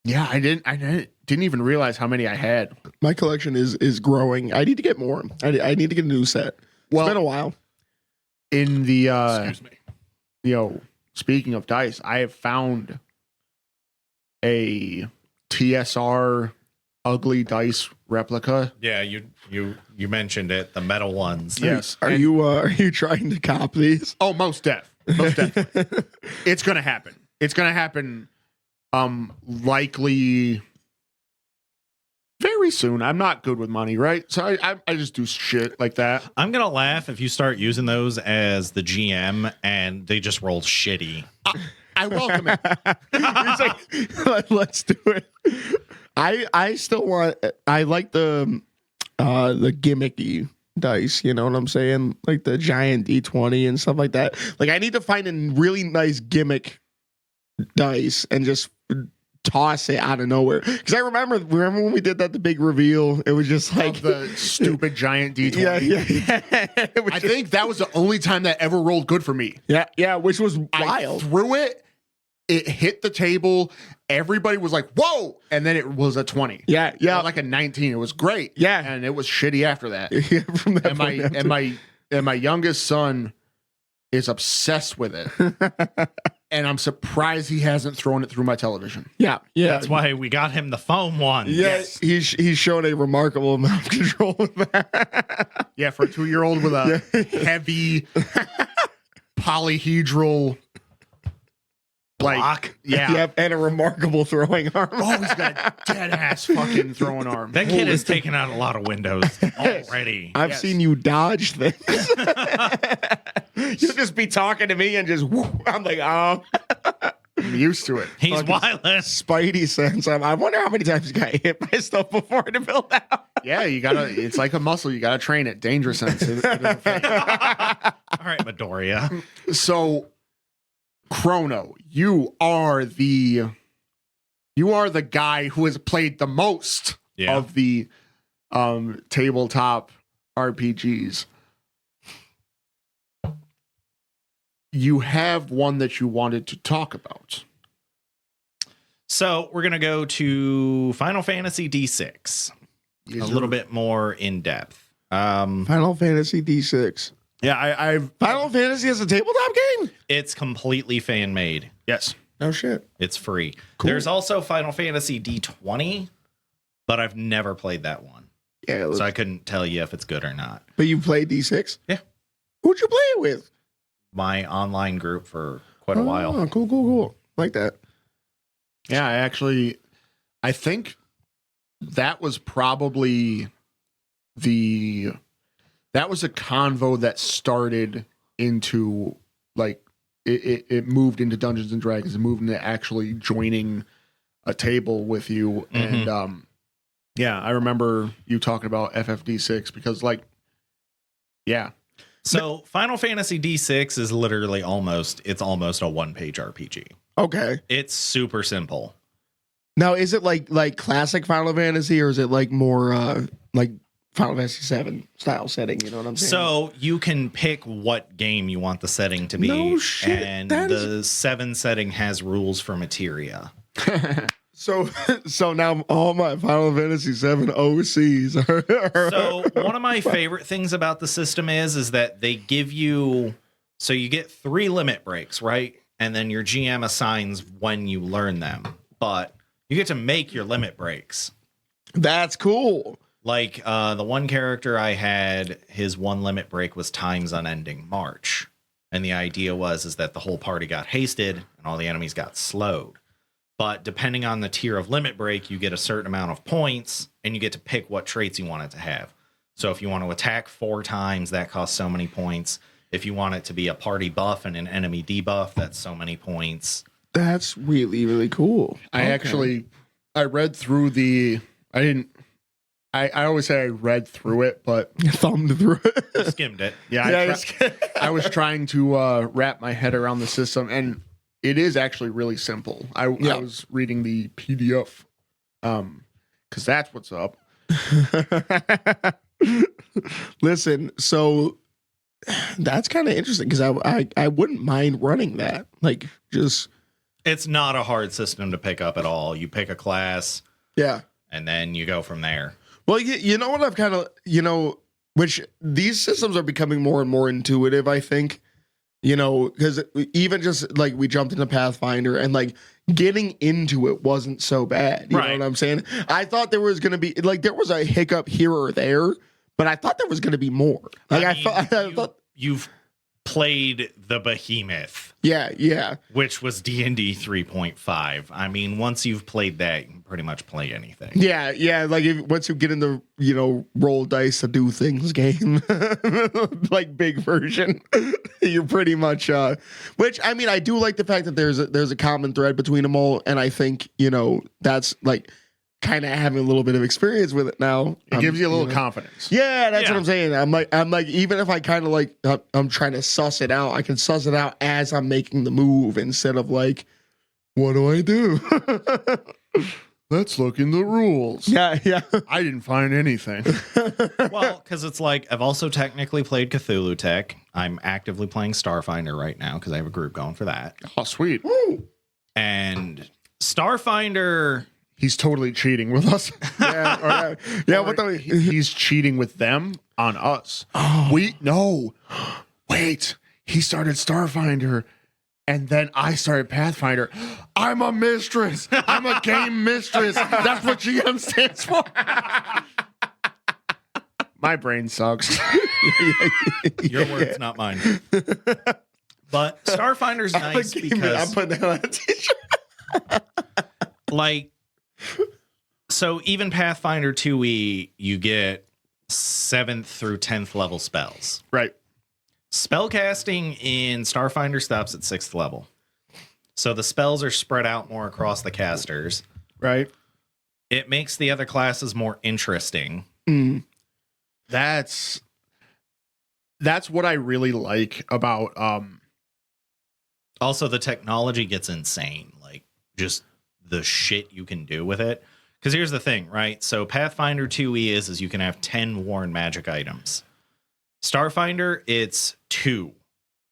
didn't even realize how many I had. My collection is growing. I need to get more. I need to get a new set. Well, It's been a while. In the Excuse me. speaking of dice, I have found a TSR ugly dice replica. Yeah, you mentioned it, the metal ones. Yes. Are you trying to cop these? Oh, most definitely. It's gonna happen. It's gonna happen. Likely very soon. I'm not good with money, right? So I just do shit like that. I'm gonna laugh if you start using those as the GM and they just roll shitty. I welcome it. He's like, let's do it. I still want. I like the gimmicky dice. You know what I'm saying? Like the giant D20 and stuff like that. Like I need to find a really nice gimmick dice and just toss it out of nowhere. Because I remember when we did that, the big reveal, it was just like the stupid giant D20. Yeah. I think that was the only time that ever rolled good for me. Yeah, which was I wild. threw it, it hit the table, everybody was like, whoa! And then it was a 20. Yeah. Or like a 19. It was great. Yeah. And it was shitty after that. Yeah, from that And my youngest son is obsessed with it. And I'm surprised he hasn't thrown it through my television. Yeah. That's why we got him the foam one. Yeah, he's shown a remarkable amount of control with that. Yeah, for a 2-year-old with a heavy polyhedral block. Yep, and a remarkable throwing arm. Oh, he's got a dead ass fucking throwing arm. That kid has taken out a lot of windows already. I've seen you dodge things. You'll just be talking to me and just whoo, I'm like, oh. I'm used to it. He's wild. Spidey sense. I wonder how many times you got hit by stuff before to build that. Yeah, you gotta. It's like a muscle. You gotta train it. Danger sense. All right, Midoriya. So, Chrono, you are the guy who has played the most of the tabletop RPGs. You have one that you wanted to talk about. So we're going to go to Final Fantasy D6. A little bit more in depth. Final Fantasy D6. Yeah, I've Final Fantasy is a tabletop game? It's completely fan made. Yes. No shit. It's free. Cool. There's also Final Fantasy D20, but I've never played that one. Yeah. So I couldn't tell you if it's good or not. But you played D6? Yeah. Who'd you play it with? My online group for quite a while. Oh, cool. Like that. Yeah, I think that was probably that was a convo that started into like it moved into Dungeons and Dragons and moved into actually joining a table with you. Mm-hmm. And yeah, I remember you talking about FFD6 because So Final Fantasy D6 is literally almost a 1-page RPG. Okay. It's super simple. Now, is it like classic Final Fantasy, or is it like more like Final Fantasy 7 style setting? You know what I'm saying? So you can pick what game you want the setting to be. No shit, And the 7 setting has rules for materia. So now all my Final Fantasy 7 OCs are So one of my favorite things about the system is that they give you, so you get 3 limit breaks, right? And then your GM assigns when you learn them. But you get to make your limit breaks. That's cool. Like the one character I had, his one limit break was Time's Unending March. And the idea is that the whole party got hasted and all the enemies got slowed. But depending on the tier of limit break, you get a certain amount of points and you get to pick what traits you want it to have. So if you want to attack 4 times, that costs so many points. If you want it to be a party buff and an enemy debuff, that's so many points. That's really, really cool. I read through I always say I read through it, but thumbed through it. You skimmed it. Yeah, I was trying to wrap my head around the system, and it is actually really simple. I was reading the PDF because that's what's up. Listen, so that's kind of interesting because I wouldn't mind running that. Like, just It's not a hard system to pick up at all. You pick a class, and then you go from there. Well, you know what I've kind of, which these systems are becoming more and more intuitive, I think, because even just like we jumped into Pathfinder and like getting into it wasn't so bad. You know what I'm saying? I thought there was going to be like, there was a hiccup here or there, but I thought there was going to be more. Like I thought you've played the Behemoth. Yeah. Which was D&D 3.5. I mean, once you've played that, you can pretty much play anything. Yeah. Like once you get in the, roll dice to do things game, like big version, you're pretty much, which I mean, I do like the fact that there's a common thread between them all. And I think, that's like, kind of having a little bit of experience with it now. It gives you a little confidence. Yeah, that's Yeah. what I'm saying. I'm like, even if I kind of like, I'm trying to suss it out, I can suss it out as I'm making the move instead of like, what do I do? Let's look in the rules. Yeah. I didn't find anything. Well, because it's like I've also technically played Cthulhu Tech. I'm actively playing Starfinder right now because I have a group going for that. Oh, sweet. And Starfinder, He's totally cheating with us. Yeah. What the? He's cheating with them on us. Wait. He started Starfinder, and then I started Pathfinder. I'm a mistress. I'm a game mistress. That's what GM stands for. My brain sucks. your words, not mine. But Starfinder's nice I'm because, putting that on a t-shirt. like, so even Pathfinder 2e, you get 7th through 10th level spells. Right. Spellcasting in Starfinder stops at 6th level. So the spells are spread out more across the casters. Right. It makes the other classes more interesting. Mm. That's what I really like about Also, the technology gets insane. Like, just the shit you can do with it. Because here's the thing, right? So Pathfinder 2e is you can have 10 Warren magic items. Starfinder, it's 2.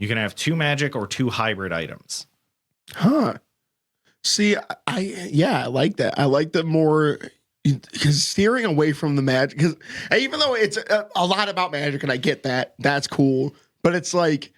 You can have 2 magic or 2 hybrid items. Huh. See, I like that. I like the more, because steering away from the magic, because even though it's a lot about magic and I get that, that's cool, but it's like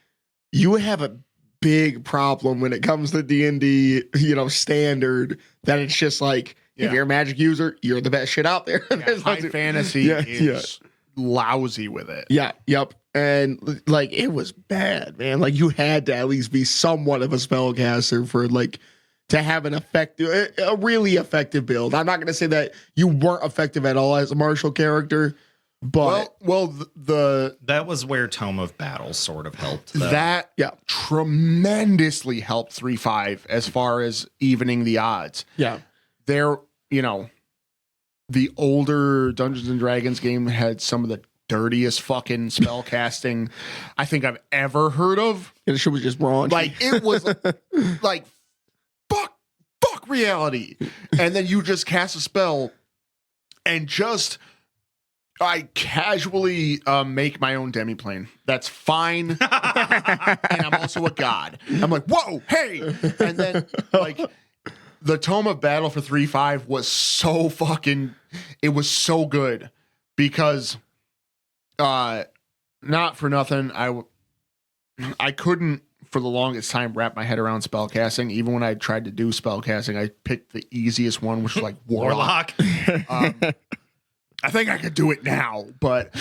you have a big problem when it comes to D&D, standard, that it's just like, if you're a magic user, you're the best shit out there. high fantasy is lousy with it. Yeah, yep. And like it was bad, man. Like you had to at least be somewhat of a spellcaster for like to have a really effective build. I'm not going to say that you weren't effective at all as a martial character, but that was where Tome of Battle sort of helped. That tremendously helped 3.5 as far as evening the odds. Yeah. There, the older Dungeons and Dragons game had some of the dirtiest fucking spell casting I think I've ever heard of. And the shit was just raunchy. Like it was like fuck reality. And then you just cast a spell and just I casually make my own demiplane. That's fine. And I'm also a god. I'm like, whoa, hey. And then like the Tome of Battle for 3.5 was so fucking, it was so good because not for nothing, I couldn't for the longest time wrap my head around spellcasting. Even when I tried to do spellcasting, I picked the easiest one, which was like Warlock. I think I could do it now, but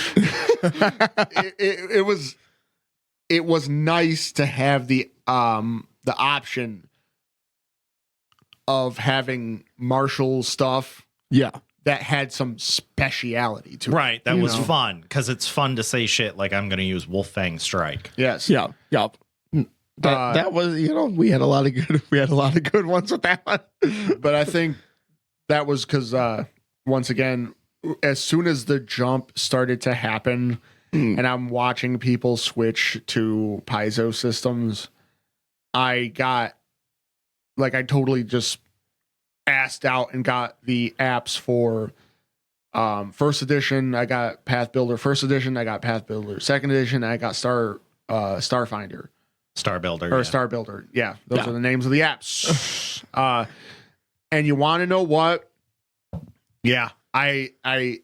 it was nice to have the option of having martial stuff. Yeah. That had some speciality to it. Right. That was fun because it's fun to say shit like I'm going to use Wolfang Strike. Yes. Yeah. Yep. That was, we had a lot of good ones with that one. But I think that was because once again, as soon as the jump started to happen and I'm watching people switch to piezo systems, I totally just asked out and got the apps for first edition. I got Path Builder first edition. I got Path Builder second edition. I got Starfinder. Star Builder. Or Star Builder. Yeah. Those are the names of the apps. And you want to know what? Yeah. I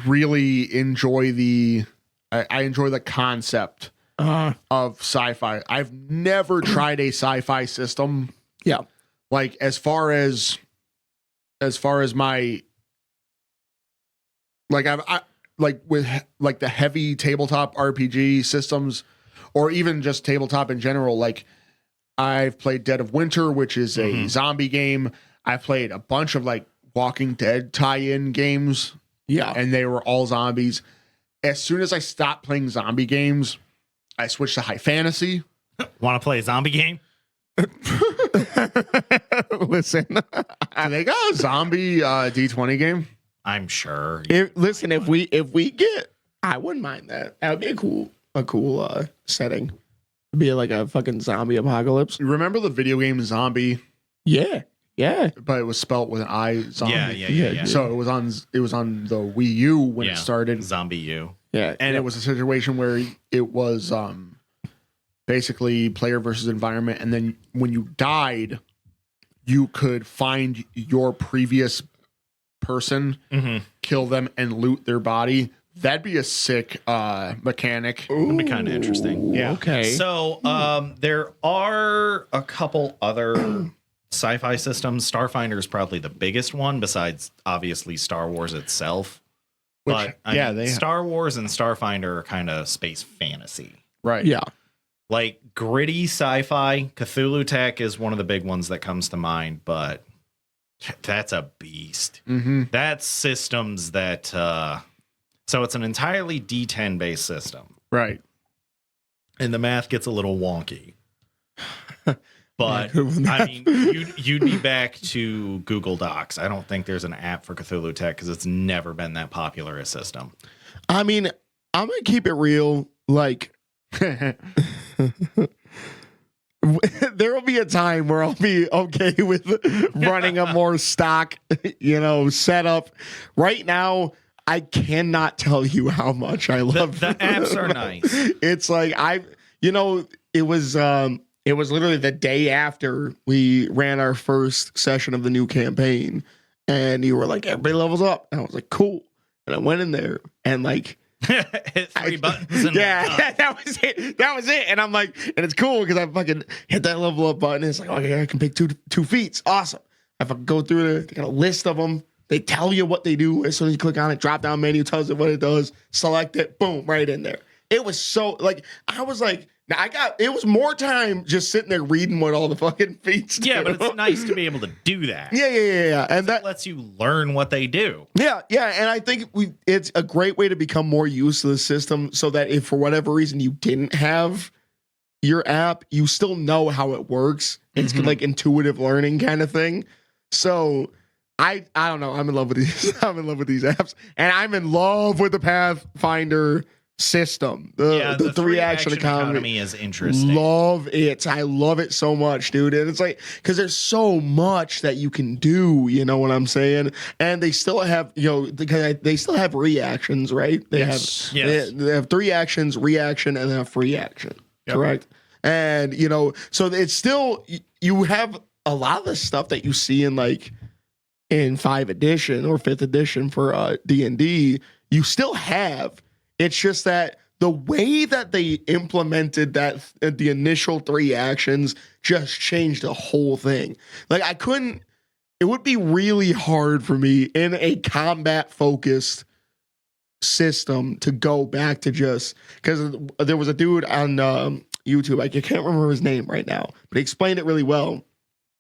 really enjoy I enjoy the concept of sci-fi. I've never tried a sci-fi system. Yeah. Like as far as my I with like the heavy tabletop RPG systems or even just tabletop in general, like I've played Dead of Winter, which is a zombie game. I've played a bunch of like Walking Dead tie-in games. Yeah. And they were all zombies. As soon as I stopped playing zombie games, I switched to high fantasy. Want to play a zombie game? Listen, Do they got a zombie D20 game? I'm sure. if we get, I wouldn't mind that. That would be a cool setting. It'd be like a fucking zombie apocalypse. You remember the video game Zombie? Yeah. But it was spelt with an I. Zombie. Yeah. So it was on the Wii U when it started. Zombie U. Yeah. And it was a situation where it was basically player versus environment, and then when you died, you could find your previous person, kill them, and loot their body. That'd be a sick mechanic. It'd be kind of interesting. Yeah. Okay. So there are a couple other sci-fi systems. Starfinder is probably the biggest one, besides obviously Star Wars itself. But I mean, Star Wars and Starfinder are kind of space fantasy. Right. Yeah. Like gritty sci-fi. Cthulhu Tech is one of the big ones that comes to mind, but that's a beast. That's systems that so it's an entirely D10 based system. Right. And the math gets a little wonky. But I mean, you'd be back to Google Docs. I don't think there's an app for Cthulhu Tech because it's never been that popular a system. I mean, I'm gonna keep it real. Like, there will be a time where I'll be okay with running a more stock, setup. Right now, I cannot tell you how much I love the apps are nice. It's like it was literally the day after we ran our first session of the new campaign, and you were like, everybody levels up, and I was like, cool. And I went in there and like hit 3 buttons. And that was it. And I'm like, and it's cool because I fucking hit that level up button. And it's like, okay, I can pick two feats. Awesome. I fucking go through there. They got a list of them. They tell you what they do as soon as you click on it. Drop down menu tells it what it does. Select it. Boom, right in there. It was so like I was like, it was more time just sitting there reading what all the fucking feats do. Yeah, but it's nice to be able to do that. Yeah. And that lets you learn what they do. Yeah. And I think it's a great way to become more used to the system so that if for whatever reason you didn't have your app, you still know how it works. It's like intuitive learning kind of thing. So I don't know. I'm in love with these. I'm in love with these apps, and I'm in love with the Pathfinder system. The 3-action economy is interesting. Love it. I love it so much, dude. And it's like because there's so much that you can do. You know what I'm saying? And they still have they still have reactions, right? They have 3 actions, reaction, and then a free action. Yep. Correct. And so it's still you have a lot of the stuff that you see in 5th edition or 5th edition for D&D, you still have. It's just that the way that they implemented that the initial 3 actions just changed the whole thing. Like it would be really hard for me in a combat focused system to go back to just because there was a dude on YouTube, I can't remember his name right now, but he explained it really well.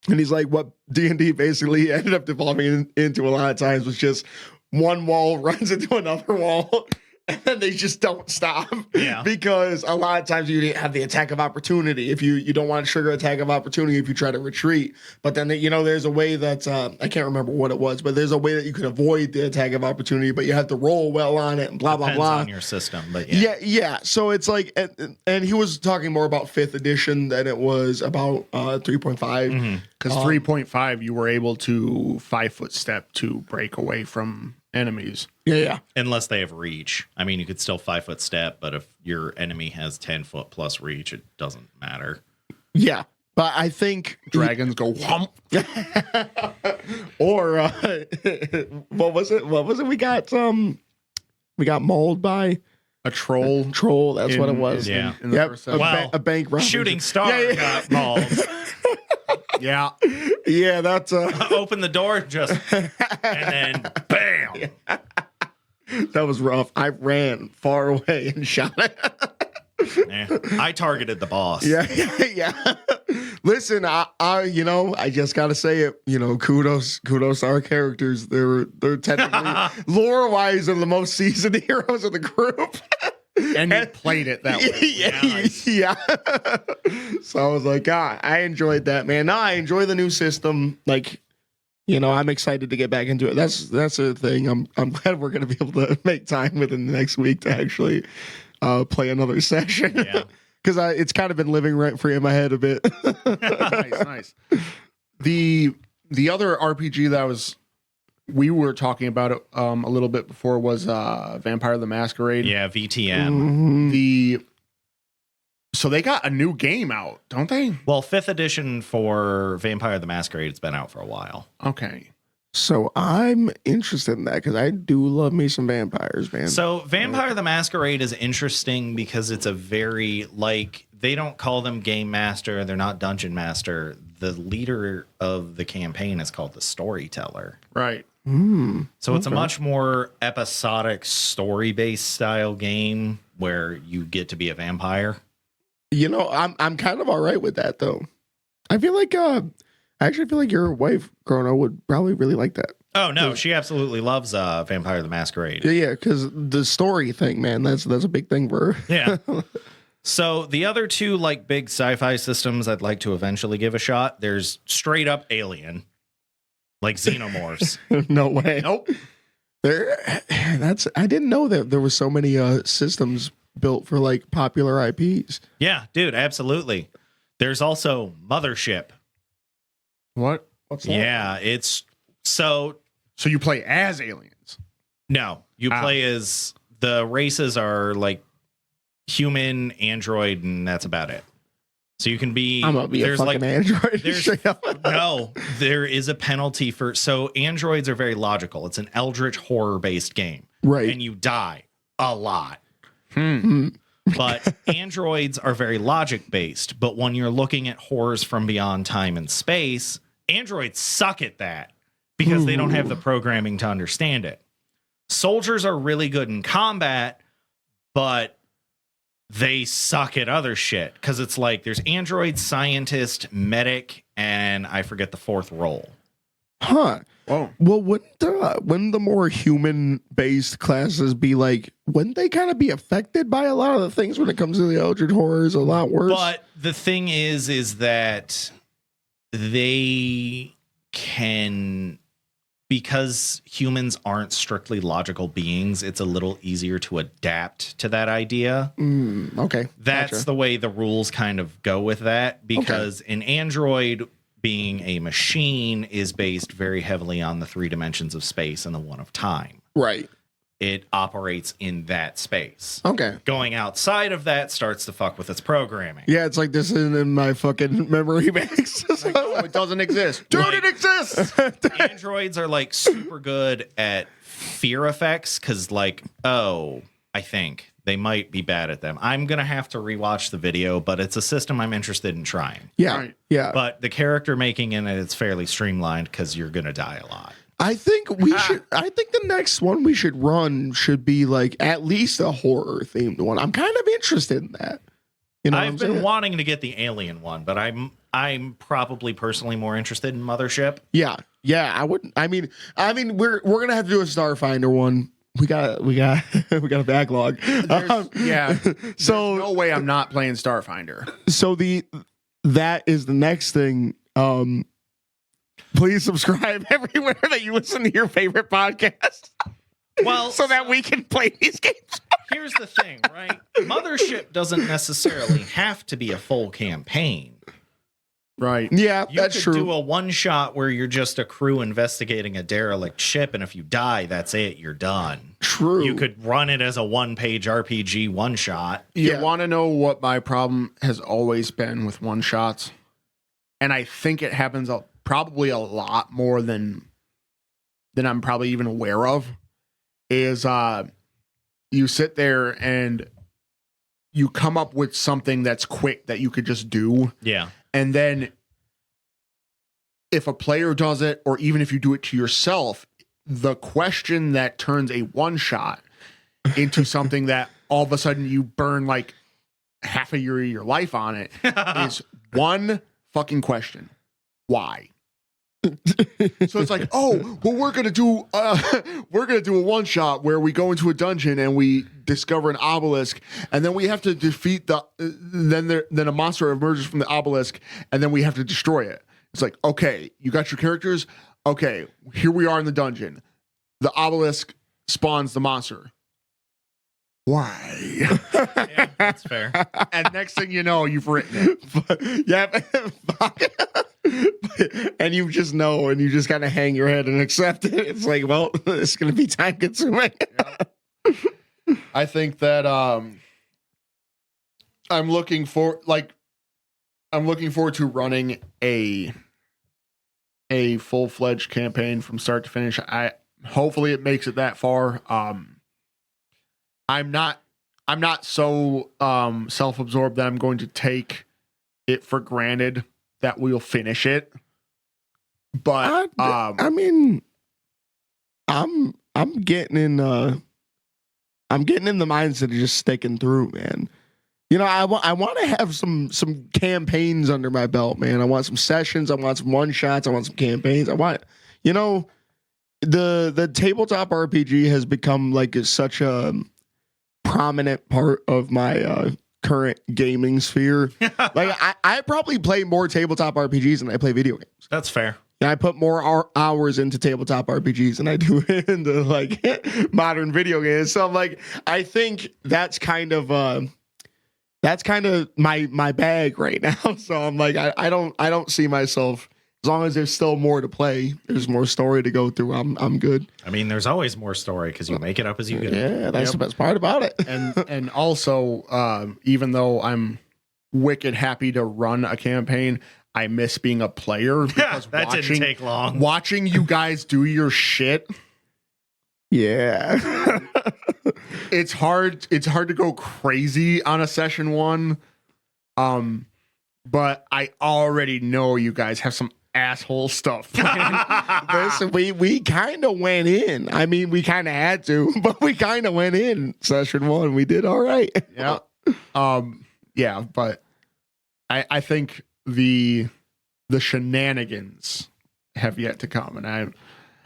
And he's like, what D&D basically ended up devolving into a lot of times was just one wall runs into another wall, and then they just don't stop. Yeah. Because a lot of times you didn't have the attack of opportunity. If you don't want to trigger attack of opportunity if you try to retreat. But then, there's a way that, I can't remember what it was, but there's a way that you can avoid the attack of opportunity, but you have to roll well on it and blah, blah, Depends blah. on your system, but Yeah. So it's like, and he was talking more about 5th edition than it was about 3.5. Because 3.5, you were able to 5-foot step to break away from enemies. Yeah. Unless they have reach. I mean, you could still 5-foot step, but if your enemy has 10-foot plus reach, it doesn't matter. Yeah. But I think dragons go whomp. Or what was it? We got mauled by a troll. Troll, that's what it was. Yeah. In the first session. A bank robber. Shooting star got mauled. Yeah. Yeah, that's open the door just and then bam. That was rough. I ran far away and shot it. I targeted the boss. Yeah. Listen, I just gotta say it. Kudos to our characters. They're technically lore-wise are the most seasoned heroes of the group. And you played it that way. Yeah. So I was like, I enjoyed that, man. No, I enjoy the new system. Like, I'm excited to get back into it. That's the thing. I'm glad we're gonna be able to make time within the next week to actually play another session. Yeah. Because it's kind of been living rent free in my head a bit. Nice. The other RPG that we were talking about it a little bit before was Vampire the Masquerade. Yeah, VTM. So they got a new game out, don't they? Well, 5th edition for Vampire the Masquerade has been out for a while. Okay. So I'm interested in that because I do love me some vampires, man. So Vampire the Masquerade is interesting because it's a very, they don't call them game master. They're not dungeon master. The leader of the campaign is called the storyteller. Right. So it's a much more episodic story-based style game where you get to be a vampire. I'm kind of all right with that though. I feel like I actually feel like your wife, Chrono, would probably really like that. Oh no, she absolutely loves Vampire the Masquerade. Yeah, because the story thing, man, that's a big thing for her. Yeah. So the other two big sci-fi systems I'd like to eventually give a shot. There's straight up Alien, like Xenomorphs. No way. Nope. I didn't know that there was so many systems built for popular IPs. Yeah, dude, absolutely. There's also Mothership. What? What's that? Yeah, it's so you play as aliens. no, you play as the races are human, android, and that's about it. So you can be. I'm gonna be a fucking android. No, there is a penalty for. So androids are very logical. It's an eldritch horror based game, Right? And you die a lot. But androids are very logic based. But when you're looking at horrors from beyond time and space, androids suck at that because they don't have the programming to understand it. Soldiers are really good in combat, but they suck at other shit because it's there's android, scientist, medic, and I forget the fourth role. Huh. Oh. Well, wouldn't the more human-based classes be wouldn't they kind of be affected by a lot of the things when it comes to the Eldritch horrors a lot worse? But the thing is that they can, because humans aren't strictly logical beings, it's a little easier to adapt to that idea. Okay. That's Gotcha. the way the rules kind of go with that, because an android being a machine is based very heavily on the 3 dimensions of space and the 1 of time. Right. It operates in that space. Okay. Going outside of that starts to fuck with its programming. Yeah, it's this isn't in my fucking memory banks. Oh, it doesn't exist. Dude, it exists. Androids are super good at fear effects because I think they might be bad at them. I'm going to have to rewatch the video, but it's a system I'm interested in trying. Yeah. Right. Yeah. But the character making in it's fairly streamlined because you're going to die a lot. I think I think the next one we should run should be at least a horror themed one. I'm kind of interested in that. I've been wanting to get the Alien one, but I'm probably personally more interested in Mothership. Yeah. I wouldn't. I mean, we're gonna have to do a Starfinder one. We got a backlog. Yeah. So There's no way I'm not playing Starfinder. So that is the next thing. Please subscribe everywhere that you listen to your favorite podcast. Well, so that we can play these games. Here's the thing, right? Mothership doesn't necessarily have to be a full campaign. Right. Yeah, You that's could true. do a one shot where you're just a crew investigating a derelict ship, and if you die, that's it. You're done. True. You could run it as a 1-page RPG one shot. You want to know what my problem has always been with one shots? And I think it happens probably a lot more than I'm probably even aware of. Is you sit there and you come up with something that's quick that you could just do. Yeah. And then if a player does it, or even if you do it to yourself, the question that turns a one shot into something that all of a sudden you burn half of your life on it is one fucking question. Why? So it's like, oh, well, we're gonna do a one shot where we go into a dungeon and we discover an obelisk, and then we have to defeat then a monster emerges from the obelisk, and then we have to destroy it. It's like, okay, you got your characters. Okay, here we are in the dungeon. The obelisk spawns the monster. Why? Yeah, that's fair. And next thing you know, you've written it. Yeah. And you just know, and you just kind of hang your head and accept it. It's like, well, it's going to be time consuming. I think that I'm looking forward to running a full-fledged campaign from start to finish. Hopefully it makes it that far. I'm not so self-absorbed that I'm going to take it for granted that we'll finish it. But I mean, I'm getting in the mindset of just sticking through, man. You know, I want to have some campaigns under my belt, man. I want some sessions, I want some one shots, I want some campaigns. I want, you know, the tabletop RPG has become like such a prominent part of my current gaming sphere. Like I probably play more tabletop RPGs than I play video games. That's fair. And I put more hours into tabletop RPGs than I do into like modern video games. So I'm like, I think that's kind of my bag right now. So I'm like, I don't see myself, as long as there's still more to play, there's more story to go through, I'm good. I mean, there's always more story because you make it up as you go. Yeah, that's the best part about it. and also, even though I'm wicked happy to run a campaign, I miss being a player because that didn't take long. Watching you guys do your shit. Yeah. It's hard to go crazy on a session one. But I already know you guys have some asshole stuff. Listen, we kind of went in. I mean, we kind of had to, but we kind of went in session one. We did all right. Yeah. Yeah, but I think the shenanigans have yet to come, and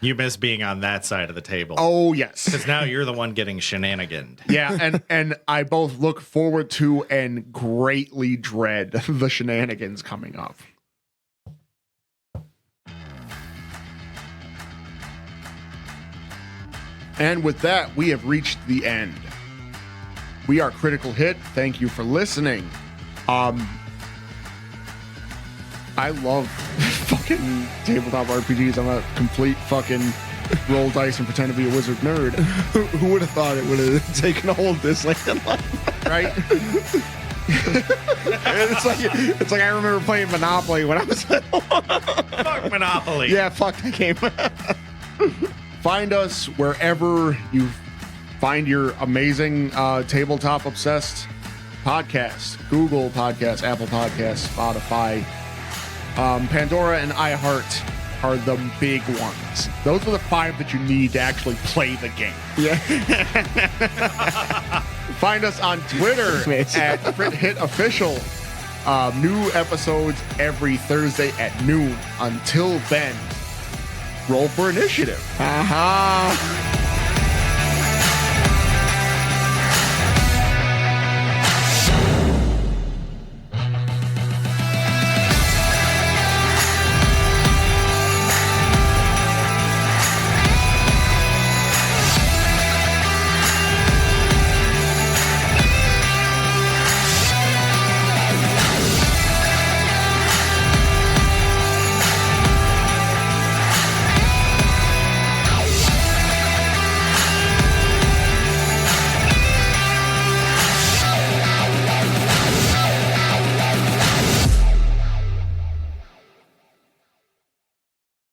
you miss being on that side of the table. Oh yes, because now you're the one getting shenaniganed. Yeah, and I both look forward to and greatly dread the shenanigans coming up. And with that, we have reached the end. We are Critical Hit. Thank you for listening. I love fucking tabletop RPGs. I'm a complete fucking roll dice and pretend to be a wizard nerd. Who would have thought it would have taken a hold this late in life? Right? It's like I remember playing Monopoly when I was little. Fuck Monopoly. Yeah, fuck that game. Find us wherever you find your amazing tabletop obsessed podcast. Google Podcasts, Apple Podcasts, Spotify. Pandora and iHeart are the big ones. Those are the 5 that you need to actually play the game. Yeah. Find us on Twitter at KriticalHIT Official. New episodes every Thursday at noon. Until then, roll for initiative. Aha.